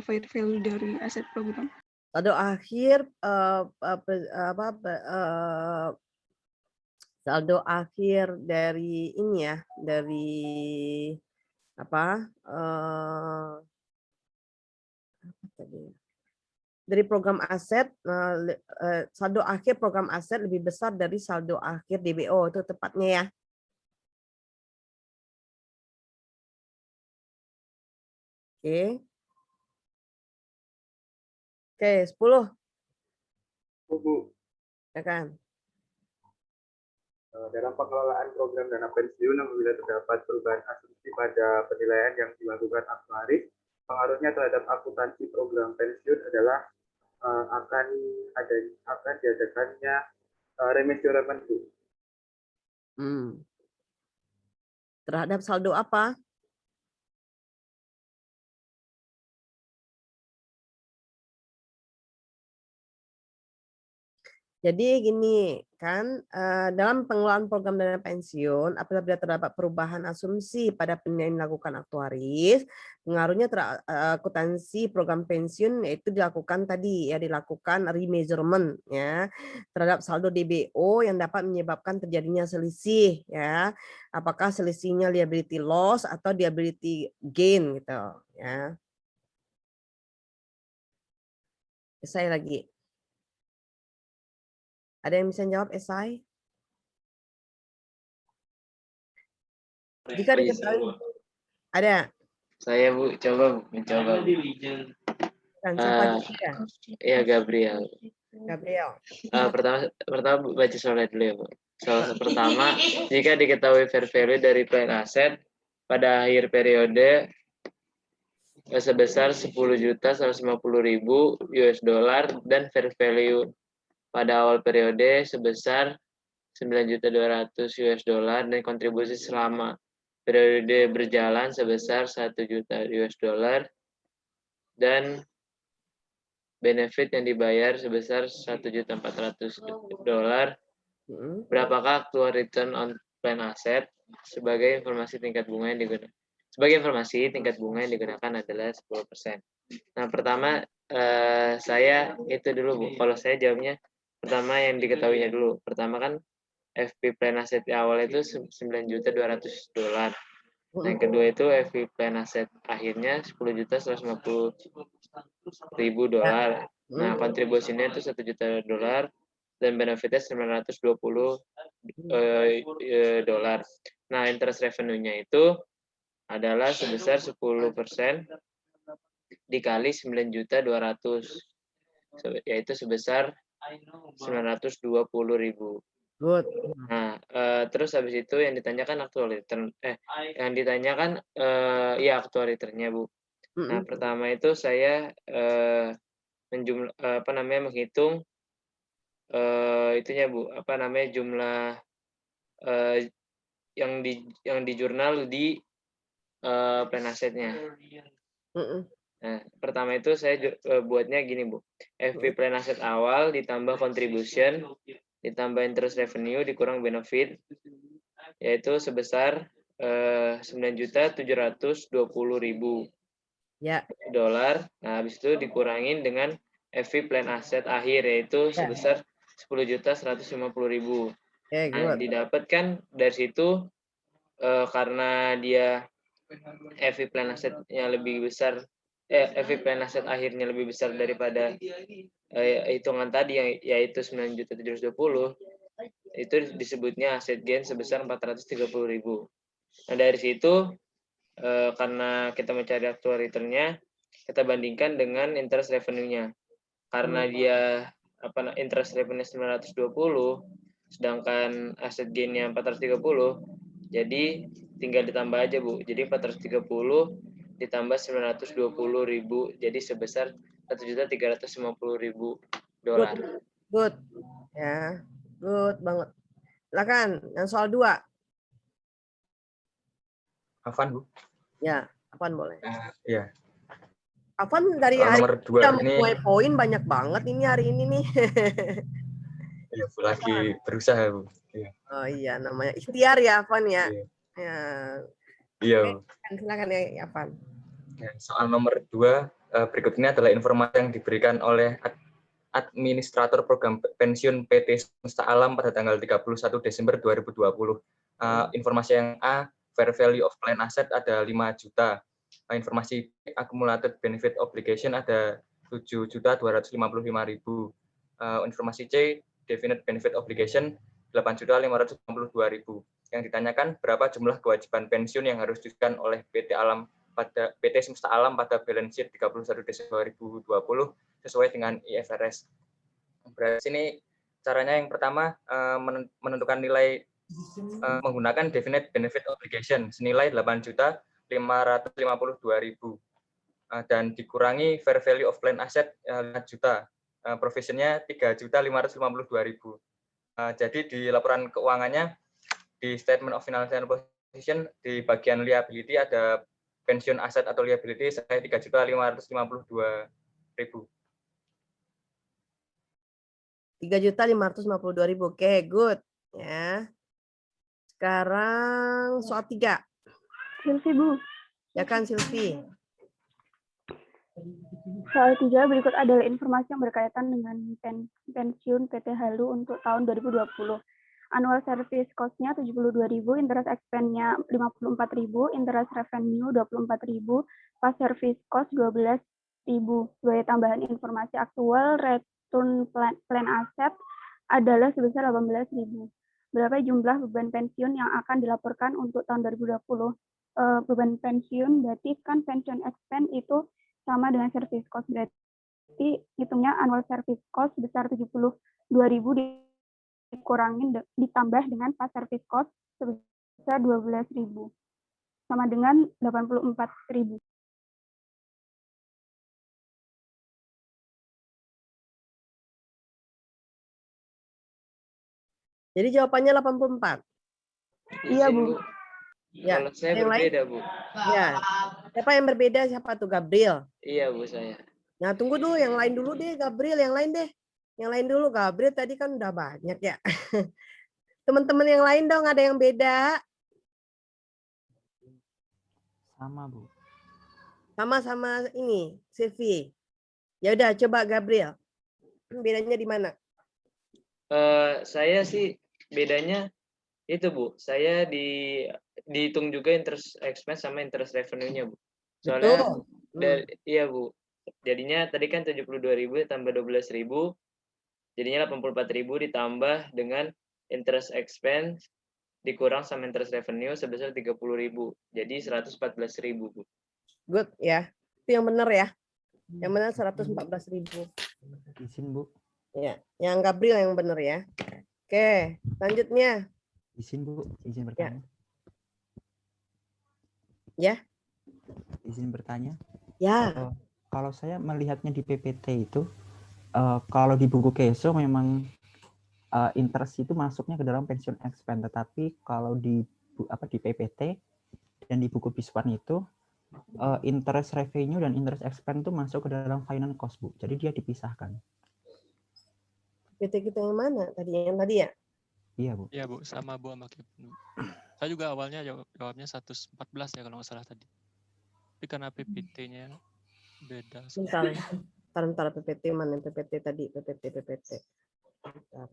fair value dari aset program. Saldo akhir saldo akhir dari ini ya, dari apa tadi? Dari program aset, saldo akhir program aset lebih besar dari saldo akhir DBO, itu tepatnya ya. Oke. Oke, 10. Bu. Ya kan? Dalam pengelolaan program dana pensiun apabila terdapat perubahan asumsi pada penilaian yang dilakukan aktuaris, pengaruhnya terhadap akuntansi program pensiun adalah akan diadakannya remeasurement. Terhadap saldo apa? Jadi gini kan, dalam pengelolaan program dana pensiun, apabila terdapat perubahan asumsi pada penilaian yang dilakukan aktuaris, pengaruhnya terhadap akuntansi program pensiun yaitu dilakukan tadi ya, dilakukan remeasurement ya terhadap saldo DBO yang dapat menyebabkan terjadinya selisih ya, apakah selisihnya liability loss atau liability gain gitu ya. Saya lagi. Ada yang bisa jawab esai? Jika diketahui ada. Saya Bu, coba mencoba. Dan siapa juga? Iya Gabriel. Gabriel. Pertama Bu, baca soalnya dulu ya Bu. Soal pertama, jika diketahui fair value dari plan aset pada akhir periode sebesar 10.150.000 US dollar dan fair value pada awal periode sebesar 9.200.000 US dollar dan kontribusi selama periode berjalan sebesar 1 juta US dollar dan benefit yang dibayar sebesar 1.400.000 dollar. Berapakah actual return on plan asset? Sebagai informasi tingkat bunga yang digunakan. Sebagai informasi tingkat bunga yang digunakan adalah 10%. Nah, pertama saya itu dulu Bu. Kalau saya jawabnya pertama yang diketahuinya dulu. Pertama kan FP plan aset di awal itu 9.200.000 dolar. Nah, yang kedua itu FP plan aset akhirnya 10.150.000 dolar. Nah, kontribusinya itu 1 juta dolar dan benefitnya 920 dolar. Nah, interest revenue-nya itu adalah sebesar 10% dikali 9.200.000, yaitu sebesar 920.000. Good. Nah, terus habis itu yang ditanyakan actual return, yang ditanyakan ya actual return-nya Bu. Nah, pertama itu saya menghitung itunya Bu, jumlah yang di jurnal di plan asetnya. Nah, pertama itu saya buatnya gini Bu, FP plan aset awal ditambah contribution ditambah interest revenue dikurang benefit yaitu sebesar 9.720.000 dolar. Nah, habis itu dikurangin dengan FP plan aset akhir yaitu sebesar 10.150.000. Okay, Nah, good. didapatkan dari situ karena dia FI plan assetnya lebih besar, FI plan asset akhirnya lebih besar daripada hitungan tadi yang yaitu 9.720, itu disebutnya aset gain sebesar 430.000. Nah, dari situ karena kita mencari actual return-nya, kita bandingkan dengan interest revenue-nya. Karena dia interest revenue 920, sedangkan aset gain-nya 430, jadi tinggal ditambah aja, Bu. Jadi 430 ditambah 920.000, jadi sebesar 1.350.000 dolar. Good. Ya, good banget. Silakan, yang soal 2. Afan, Bu. Ya, Afan boleh. Iya. Afan dari Soal hari nomor 2 udah ini mulai poin banyak banget ini hari ini nih. ya, Bu, lagi berusaha, Bu. Iya. Oh iya, namanya ikhtiar ya, Afan ya. Iya. Ya. Iya, Bu. Silakan ya, Afan. Ya, soal nomor 2 berikut ini adalah informasi yang diberikan oleh Administrator Program Pensiun PT Semesta Alam pada tanggal 31 Desember 2020. Informasi yang A, fair value of plan asset ada 5 juta. Informasi B, accumulated benefit obligation ada 7.255.000. Informasi C, definite benefit obligation 8.592.000. Yang ditanyakan berapa jumlah kewajiban pensiun yang harus dilakukan oleh PT Semesta Alam pada balance sheet 31 Desember 2020 sesuai dengan IFRS. Berarti sini caranya yang pertama menentukan nilai menggunakan definite benefit obligation senilai 8.552.000 dan dikurangi fair value of plan asset 5 juta. Provisionnya 3.552.000. Jadi di laporan keuangannya di statement of financial position di bagian liability ada pensiun aset atau liability senilai 3.552.000. 3.552.000. Oke, good. Ya. Sekarang soal 3. Silvi, Bu. Ya kan, Silvi. Soal 3 berikut adalah informasi yang berkaitan dengan pensiun PT Halu untuk tahun 2020. Annual service cost-nya 72.000, interest expense-nya 54.000, interest revenue 24.000, pas service cost 12.000. Sebagai tambahan informasi aktual, return plan asset adalah sebesar 18.000. Berapa jumlah beban pensiun yang akan dilaporkan untuk tahun 2020? Beban pensiun berarti kan pension expense itu sama dengan service cost, berarti hitungnya annual service cost sebesar 72.000 dikurangin ditambah dengan pas service cost sebesar 12.000 sama dengan 84.000. Jadi jawabannya 84. Iya, Bu. Ya, Kalau saya yang berbeda, lain? Bu. Ya. Siapa yang berbeda? Siapa tuh? Gabriel. Iya, Bu, saya. Nah, tunggu dulu yang lain dulu deh, Gabriel, yang lain deh. Yang lain dulu, Gabriel tadi kan udah banyak ya. Teman-teman yang lain dong, ada yang beda? Sama, Bu. Sama-sama ini, Silvi. Ya udah, coba Gabriel. Bedanya di mana? Saya sih bedanya itu, Bu. Saya dihitung juga interest expense sama interest revenue-nya, Bu. Soalnya iya, Bu. Jadinya tadi kan 72.000 tambah 12.000, jadinya 84.000 ditambah dengan interest expense dikurang sama interest revenue sebesar 30.000. Jadi 114.000, Bu. Good ya. Itu yang benar ya. Yang benar 114.000. Izin, Bu. Ya, yang Gabriel yang benar ya. Oke, selanjutnya. Izin, Bu. Izin bertanya. Ya. Izin bertanya. Ya. Kalau saya melihatnya di PPT itu, kalau di buku Keso memang interest itu masuknya ke dalam pension expense, tetapi kalau di PPT dan di buku Biswan itu interest revenue dan interest expense itu masuk ke dalam finance cost, Bu. Jadi dia dipisahkan. PT kita yang mana tadi? Yang tadi ya? Iya, Bu. Iya, Bu, sama Bu sama Kevin. Saya juga awalnya jawabnya 114 ya kalau nggak salah tadi. Tapi karena PPT-nya beda. Bentar, PPT mana? PPT tadi, PPT. Bentar.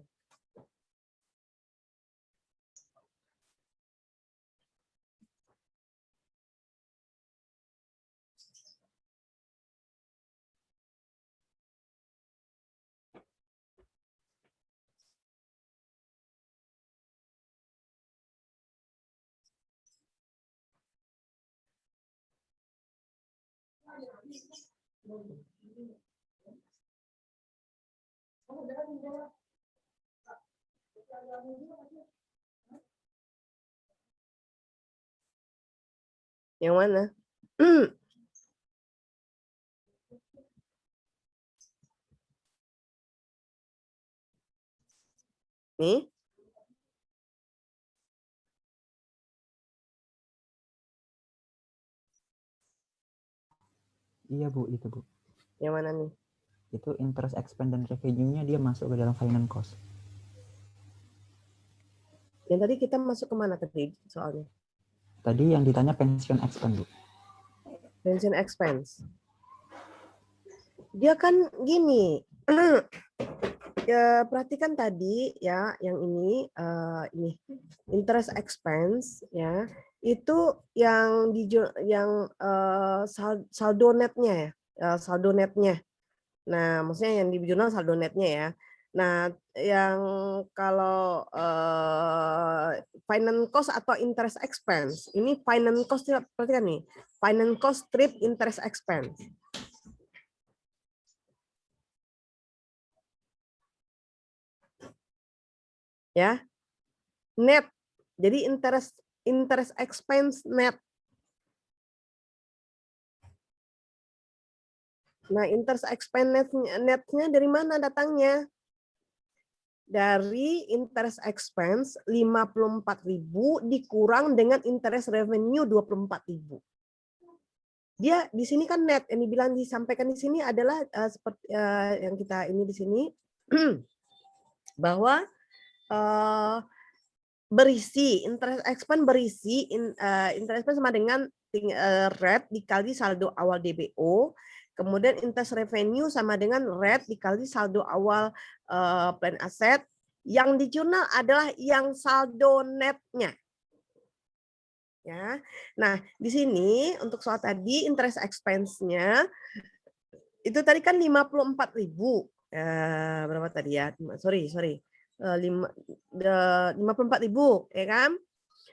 Yang mana? Nih. Iya Bu, itu Bu. Yang mana nih? Itu interest expense dan revenue-nya dia masuk ke dalam finance cost. Yang tadi kita masuk kemana tadi soalnya? Tadi yang ditanya pension expense Bu. Pension expense. Dia kan gini, ya perhatikan tadi ya, yang ini interest expense ya, itu yang saldo netnya ya, saldo netnya. Nah, maksudnya yang di jurnal saldo netnya ya. Nah, yang kalau finance cost atau interest expense, ini finance cost, perhatikan nih, finance cost strip interest expense. Ya, net. Jadi interest expense net. Nah, interest expense netnya dari mana datangnya? Dari interest expense 54.000 dikurang dengan interest revenue 24.000. Dia di sini kan net, yang dibilang disampaikan di sini adalah seperti yang kita ini di sini bahwa berisi interest expense berisi interest expense sama dengan rate dikali saldo awal DBO, kemudian interest revenue sama dengan rate dikali saldo awal plan aset, yang di jurnal adalah yang saldo netnya. Ya. Nah, di sini untuk soal tadi interest expense-nya itu tadi kan 54.000. Berapa tadi ya? Sorry. 54.000 ya kan?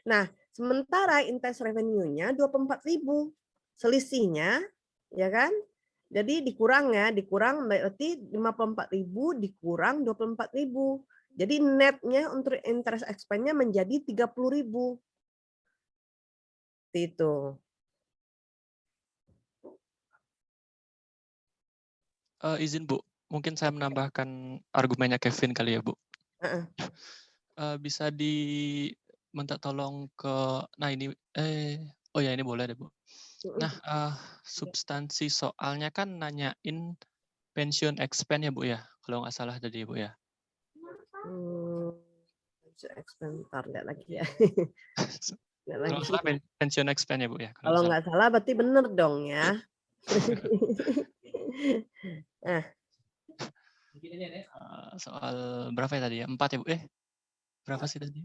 Nah, sementara interest revenue-nya 24.000. Selisihnya ya kan? Jadi dikurang berarti 54.000 dikurang 24.000. Jadi netnya untuk interest expense-nya menjadi 30.000. Itu. Izin Bu, mungkin saya menambahkan argumennya Kevin kali ya Bu. Bisa diminta tolong ke, nah ini, oh ya ini boleh deh Bu. Nah, substansi soalnya kan nanyain pension expense ya Bu ya, kalau nggak salah tadi ya Bu ya. Pension expense, ntar lihat lagi ya. Kalau nggak salah pension expense ya Bu ya. Kalau nggak salah berarti bener dong ya. Nah. Soal berapa ya tadi ya? 4 ya Bu? Berapa sih tadi?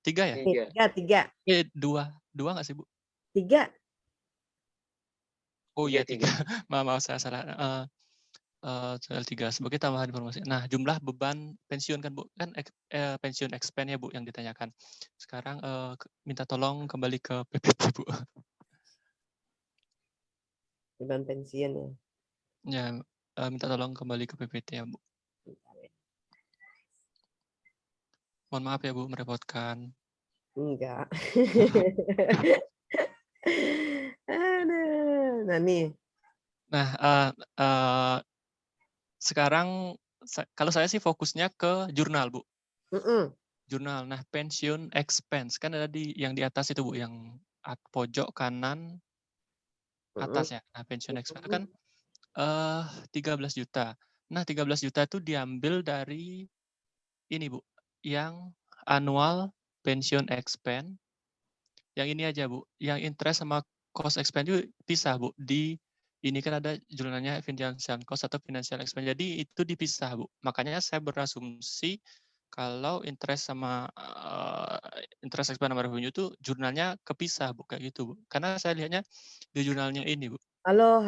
3 ya? 3. 2 nggak sih Bu? 3. Oh iya 3. Maaf saya salah. Soal 3 sebagai tambahan informasi. Nah, jumlah beban pensiun kan Bu, kan pensiun expense ya Bu yang ditanyakan. Sekarang minta tolong kembali ke PPT Bu. Beban pensiun ya. Ya, minta tolong kembali ke PPT ya Bu. Mohon maaf ya Bu, merepotkan. Enggak. Nah nih. Nah, sekarang kalau saya sih fokusnya ke jurnal Bu. Jurnal. Nah, pensiun expense kan ada yang di atas itu Bu, yang pojok kanan atas ya. Nah, pensiun expense kan 13 juta. Nah, 13 juta itu diambil dari ini Bu, yang annual pension expense. Yang ini aja Bu, yang interest sama cost expense itu pisah Bu. Di ini kan ada jurnalnya financial cost atau financial expense. Jadi itu dipisah Bu. Makanya saya berasumsi kalau interest sama interest expense sama revenue itu jurnalnya kepisah Bu, kayak gitu Bu. Karena saya lihatnya di jurnalnya ini Bu. Halo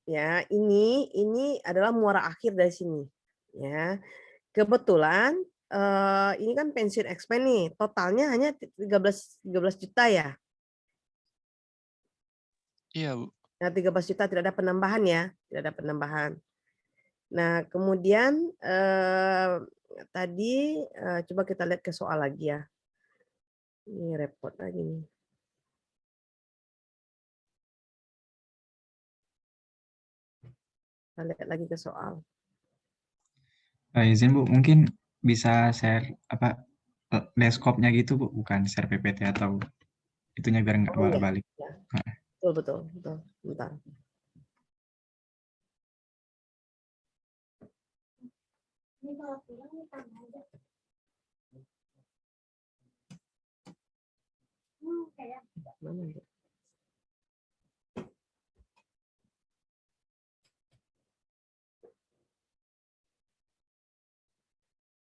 ya, ini adalah muara akhir dari sini ya. Kebetulan ini kan pensiun expense nih, totalnya hanya 13 juta ya. Iya Bu. Nah, 13 juta tidak ada penambahan ya, tidak ada penambahan. Nah, kemudian tadi coba kita lihat ke soal lagi ya. Ini repot lagi nih. Kita lihat lagi ke soal. Izin Bu, mungkin bisa share apa deskopnya gitu Bu, bukan share PPT atau itunya biar nggak Oh, balik. ya. Betul. Bentar. Ini kalau pulang ditambah aja. Kayak mana ya?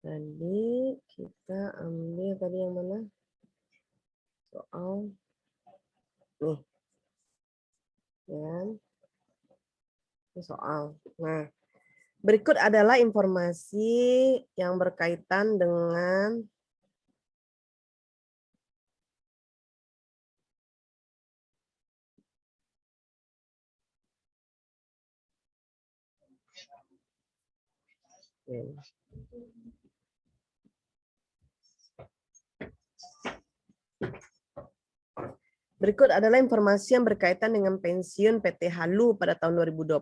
Tadi kita ambil tadi yang mana? Soal nih. Ya. Ini soal. Nah, berikut adalah informasi yang berkaitan dengan Berikut adalah informasi yang berkaitan dengan pensiun PT Halu pada tahun 2020.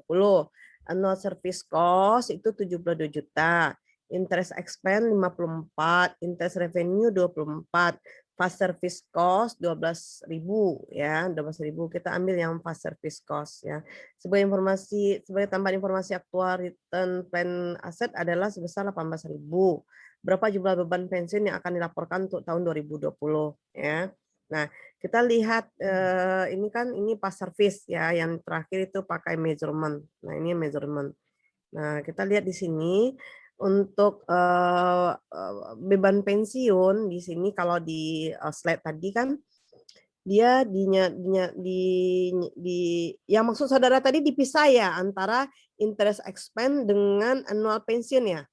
Annual service cost itu 72 juta, interest expense 54, interest revenue 24, fast service cost 12.000 ya, 12.000. Kita ambil yang fast service cost ya. Sebagai tambahan informasi aktual return plan aset adalah sebesar 18.000. Berapa jumlah beban pensiun yang akan dilaporkan untuk tahun 2020 ya. Nah, kita lihat ini pas service ya, yang terakhir itu pakai measurement. Nah, ini measurement. Nah, kita lihat di sini untuk beban pensiun di sini kalau di slide tadi kan dia yang maksud saudara tadi dipisah ya antara interest expense dengan annual pension ya.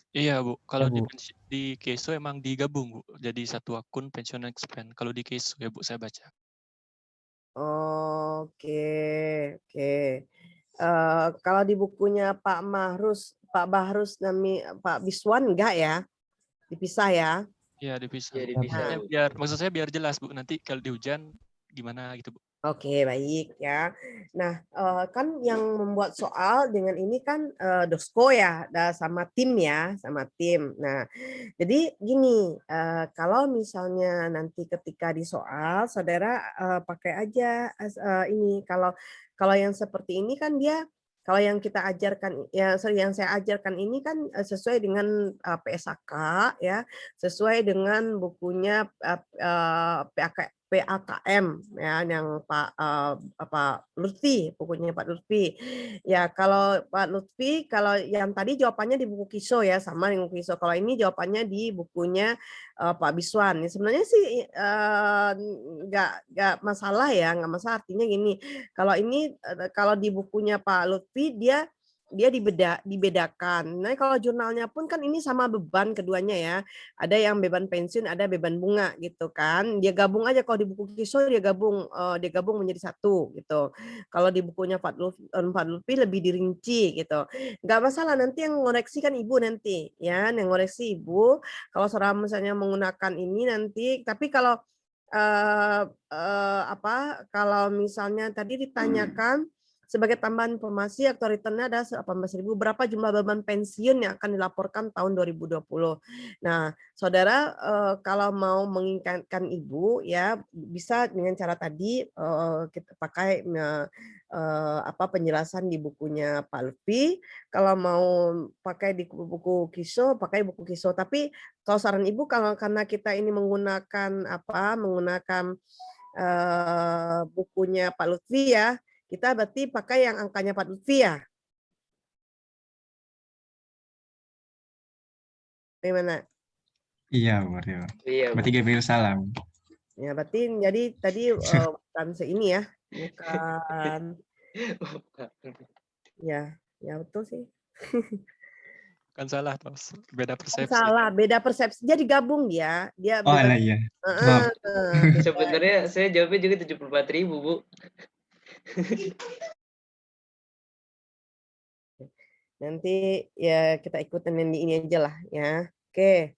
Iya Bu, kalau di Keso emang digabung Bu, jadi satu akun pension expense. Kalau di Keso ya Bu, saya baca. Oke. Kalau di bukunya Pak Bahrus Pak Biswan enggak ya? Dipisah ya? Iya dipisah. Iya dipisah. Maksud saya biar jelas Bu, nanti kalau di hujan gimana gitu Bu. Oke, baik ya. Nah, kan yang membuat soal dengan ini kan Dosko ya, sama tim ya, sama tim. Nah, jadi gini, kalau misalnya nanti ketika di soal, saudara pakai aja ini. Kalau yang seperti ini kan dia, kalau yang kita ajarkan, yang saya ajarkan ini kan sesuai dengan PSAK ya, sesuai dengan bukunya PAKM ya, yang Pak Lutfi, bukunya Pak Lutfi. Ya, kalau Pak Lutfi, kalau yang tadi jawabannya di buku Kiso ya, sama dengan Kiso. Kalau ini jawabannya di bukunya Pak Biswan. Ya, sebenarnya sih nggak masalah ya, nggak masalah. Artinya gini, kalau ini kalau di bukunya Pak Lutfi dia dibedakan. Nah, kalau jurnalnya pun kan ini sama beban keduanya ya. Ada yang beban pensiun, ada beban bunga gitu kan. Dia gabung aja, kalau di buku Kiso dia gabung menjadi satu gitu. Kalau di bukunya Pak Lutfi lebih dirinci gitu. Nggak masalah, nanti yang ngoreksi kan Ibu nanti ya, yang ngoreksi Ibu. Kalau saudara misalnya menggunakan ini nanti, tapi kalau kalau misalnya tadi ditanyakan sebagai tambahan informasi, aktual return-nya ada 18.000. Berapa jumlah beban pensiun yang akan dilaporkan tahun 2020? Nah, saudara kalau mau mengingatkan Ibu ya bisa dengan cara tadi kita pakai penjelasan di bukunya Pak Lutfi. Kalau mau pakai di buku Kiso, pakai buku Kiso. Tapi kalau saran Ibu, karena kita ini menggunakan bukunya Pak Lutfi ya, kita berarti pakai yang angkanya Pak Lutfi ya. Bagaimana? Iya, Bu Rio. Iya. Berarti Gabriel salam. Ya, berarti jadi tadi bukan seini ya, bukan. Ya betul sih. Kan salah Tos, beda persepsi. Salah, beda persepsi. Jadi gabung dia. Oh, iya. Sebenarnya saya jawabnya juga 74.000 Bu. Nanti ya kita ikutin yang di ini aja lah ya. Oke,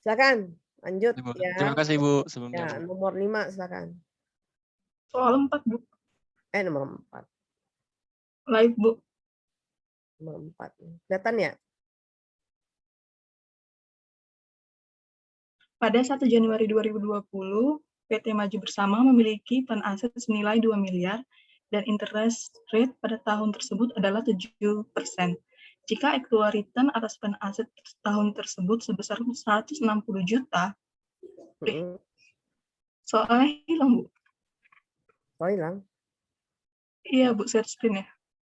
silakan lanjut Ibu. ya. Terima kasih Bu sebelumnya Ya, Bu. nomor 5 silakan. Soal 4, Bu. Nomor 4. Live, Bu. Nomor 4. Kelihatan ya? Pada 1 Januari 2020, PT Maju Bersama memiliki plan aset senilai 2 miliar dan interest rate pada tahun tersebut adalah 7%. Jika actual return atas plan aset tahun tersebut sebesar 160 juta, soalnya hilang, Bu. Oh, hilang? Iya, Bu, share screen ya.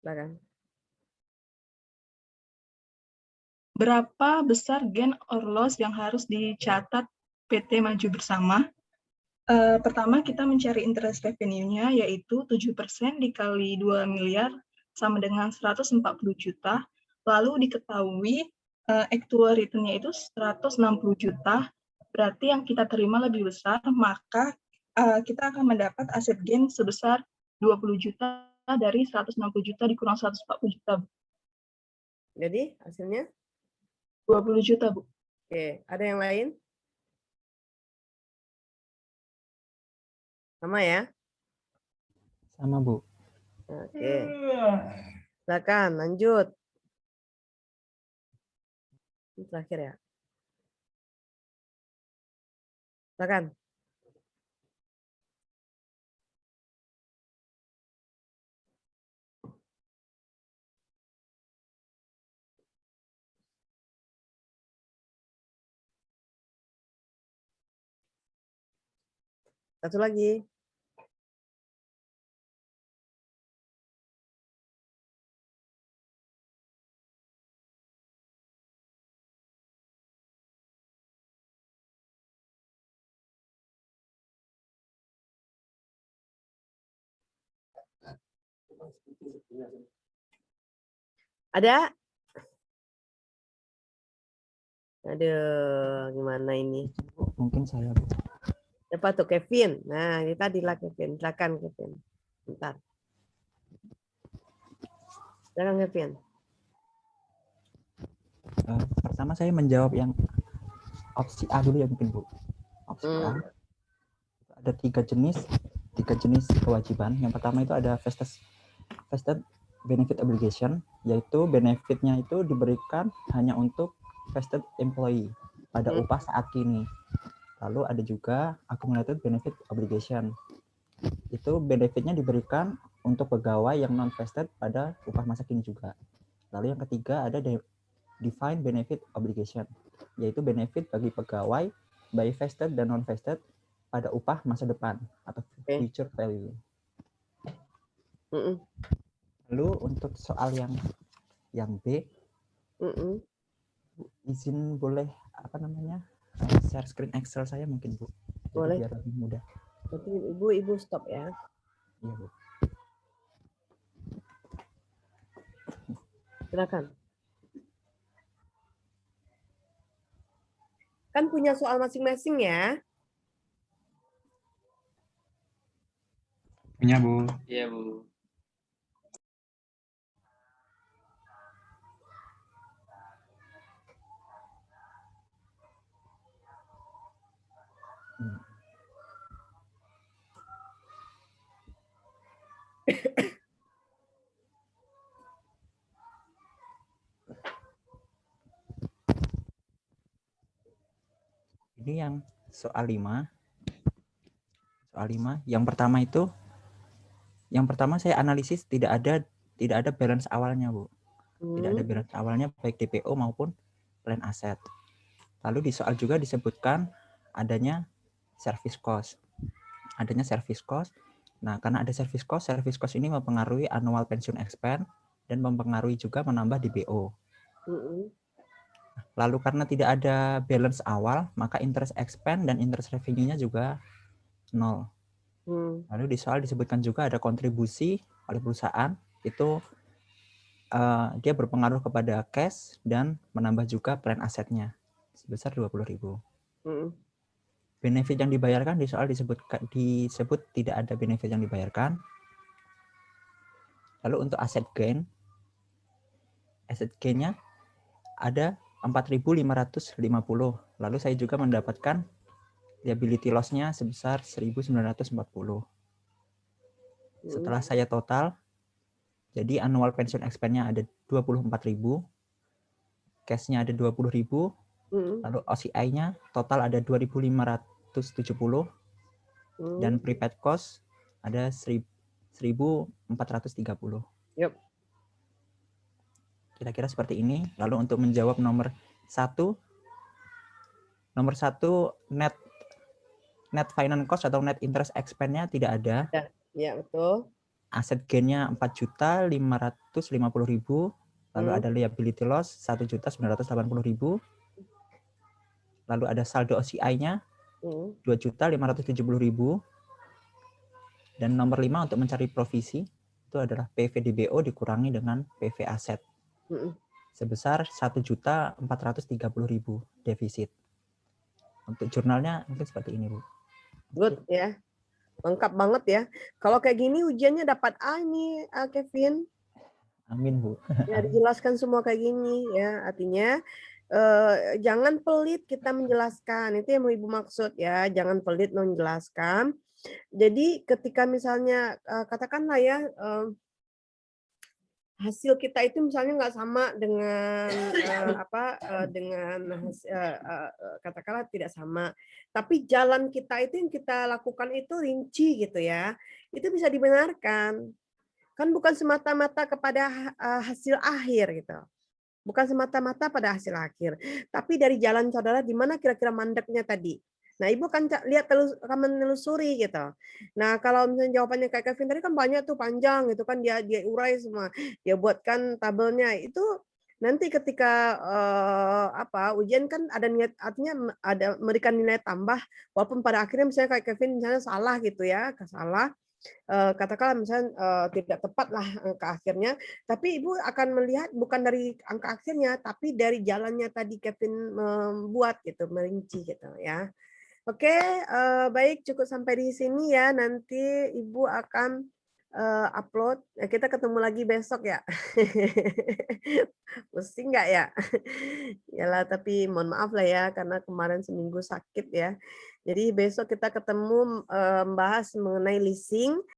Silakan. Berapa besar gain or loss yang harus dicatat PT Maju Bersama? Pertama, kita mencari interest revenue-nya, yaitu 7% dikali 2 miliar sama dengan 140 juta. Lalu diketahui actual return-nya itu 160 juta, berarti yang kita terima lebih besar, maka kita akan mendapat aset gain sebesar 20 juta dari 160 juta dikurang 140 juta. Jadi hasilnya? 20 juta, Bu. Oke, ada yang lain? Sama ya? Sama, Bu. Oke. Silakan lanjut. Ini terakhir ya. Silakan. Satu lagi. Ada? Aduh, gimana ini? Mungkin saya, Bu. Siapa tuh Kevin? Nah, ini tadi lah Kevin. Silakan Kevin. Bentar. Silakan Kevin. Pertama saya menjawab yang opsi A dulu ya mungkin, Bu. Opsi A. Ada tiga jenis kewajiban. Yang pertama itu ada vested benefit obligation, yaitu benefitnya itu diberikan hanya untuk vested employee pada upah saat kini. Lalu ada juga accumulated benefit obligation. Itu benefitnya diberikan untuk pegawai yang non vested pada upah masa kini juga. Lalu yang ketiga ada defined benefit obligation, yaitu benefit bagi pegawai baik vested dan non vested pada upah masa depan atau future value. Lalu untuk soal yang B, izin boleh share screen Excel saya mungkin, Bu. Jadi boleh. Biar lebih mudah. Berarti ibu stop ya. Iya, Bu. Silakan. Kan punya soal masing-masing ya. Punya, Bu. Iya, Bu. Ini yang soal 5. Soal 5. Yang pertama saya analisis tidak ada balance awalnya, Bu. Tidak ada balance awalnya baik DPO maupun plan aset. Lalu di soal juga disebutkan adanya service cost. Nah, karena ada service cost ini mempengaruhi annual pension expense dan mempengaruhi juga menambah DPO. Lalu karena tidak ada balance awal, maka interest expense dan interest revenue-nya juga 0. Lalu di soal disebutkan juga ada kontribusi oleh perusahaan, itu dia berpengaruh kepada cash dan menambah juga plan asetnya sebesar 20.000. Benefit yang dibayarkan di soal disebut tidak ada benefit yang dibayarkan. Lalu untuk asset gain-nya ada 4.550. Lalu saya juga mendapatkan liability loss-nya sebesar 1.940. Setelah saya total, jadi annual pension expense-nya ada 24.000, cash-nya ada 20.000, lalu OCI-nya total ada 2.570, dan prepaid cost ada 1.430. Yep. Kira-kira seperti ini. Lalu untuk menjawab nomor satu net finance cost atau net interest expense-nya tidak ada. Ya, betul. Asset gain-nya 4.550.000, lalu ada liability loss 1.980.000, lalu ada saldo OCI-nya 2.570.000, dan nomor 5 untuk mencari provisi itu adalah PV DBO dikurangi dengan PV aset sebesar 1.430.000 defisit. Untuk jurnalnya mungkin seperti ini, Bu. Good ya. Lengkap banget ya. Kalau kayak gini ujiannya dapat A nih, Kevin. Amin, Bu. Ya, dijelaskan semua kayak gini ya. Artinya jangan pelit kita menjelaskan. Itu yang mau Ibu maksud ya. Jangan pelit menjelaskan. Jadi ketika misalnya katakanlah ya hasil kita itu misalnya nggak sama dengan katakanlah tidak sama, tapi jalan kita itu yang kita lakukan itu rinci gitu ya, itu bisa dibenarkan, kan bukan semata-mata kepada hasil akhir gitu, bukan semata-mata pada hasil akhir, tapi dari jalan saudara di mana kira-kira mandeknya tadi. Nah, Ibu kan lihat menelusuri gitu. Nah, kalau misalnya jawabannya kayak Kevin tadi kan banyak tuh panjang gitu kan, dia urai semua, dia buatkan tabelnya. Itu nanti ketika ujian kan ada niat, artinya ada memberikan nilai tambah walaupun pada akhirnya misalnya kayak Kevin misalnya salah gitu ya, salah. Katakanlah misalnya tidak tepat lah angka akhirnya, tapi Ibu akan melihat bukan dari angka akhirnya, tapi dari jalannya tadi Kevin membuat gitu, merinci gitu ya. Oke, baik, cukup sampai di sini ya. Nanti Ibu akan upload. Kita ketemu lagi besok ya. Pusing nggak ya? Yalah, tapi mohon maaf lah ya, karena kemarin seminggu sakit ya. Jadi besok kita ketemu membahas mengenai leasing.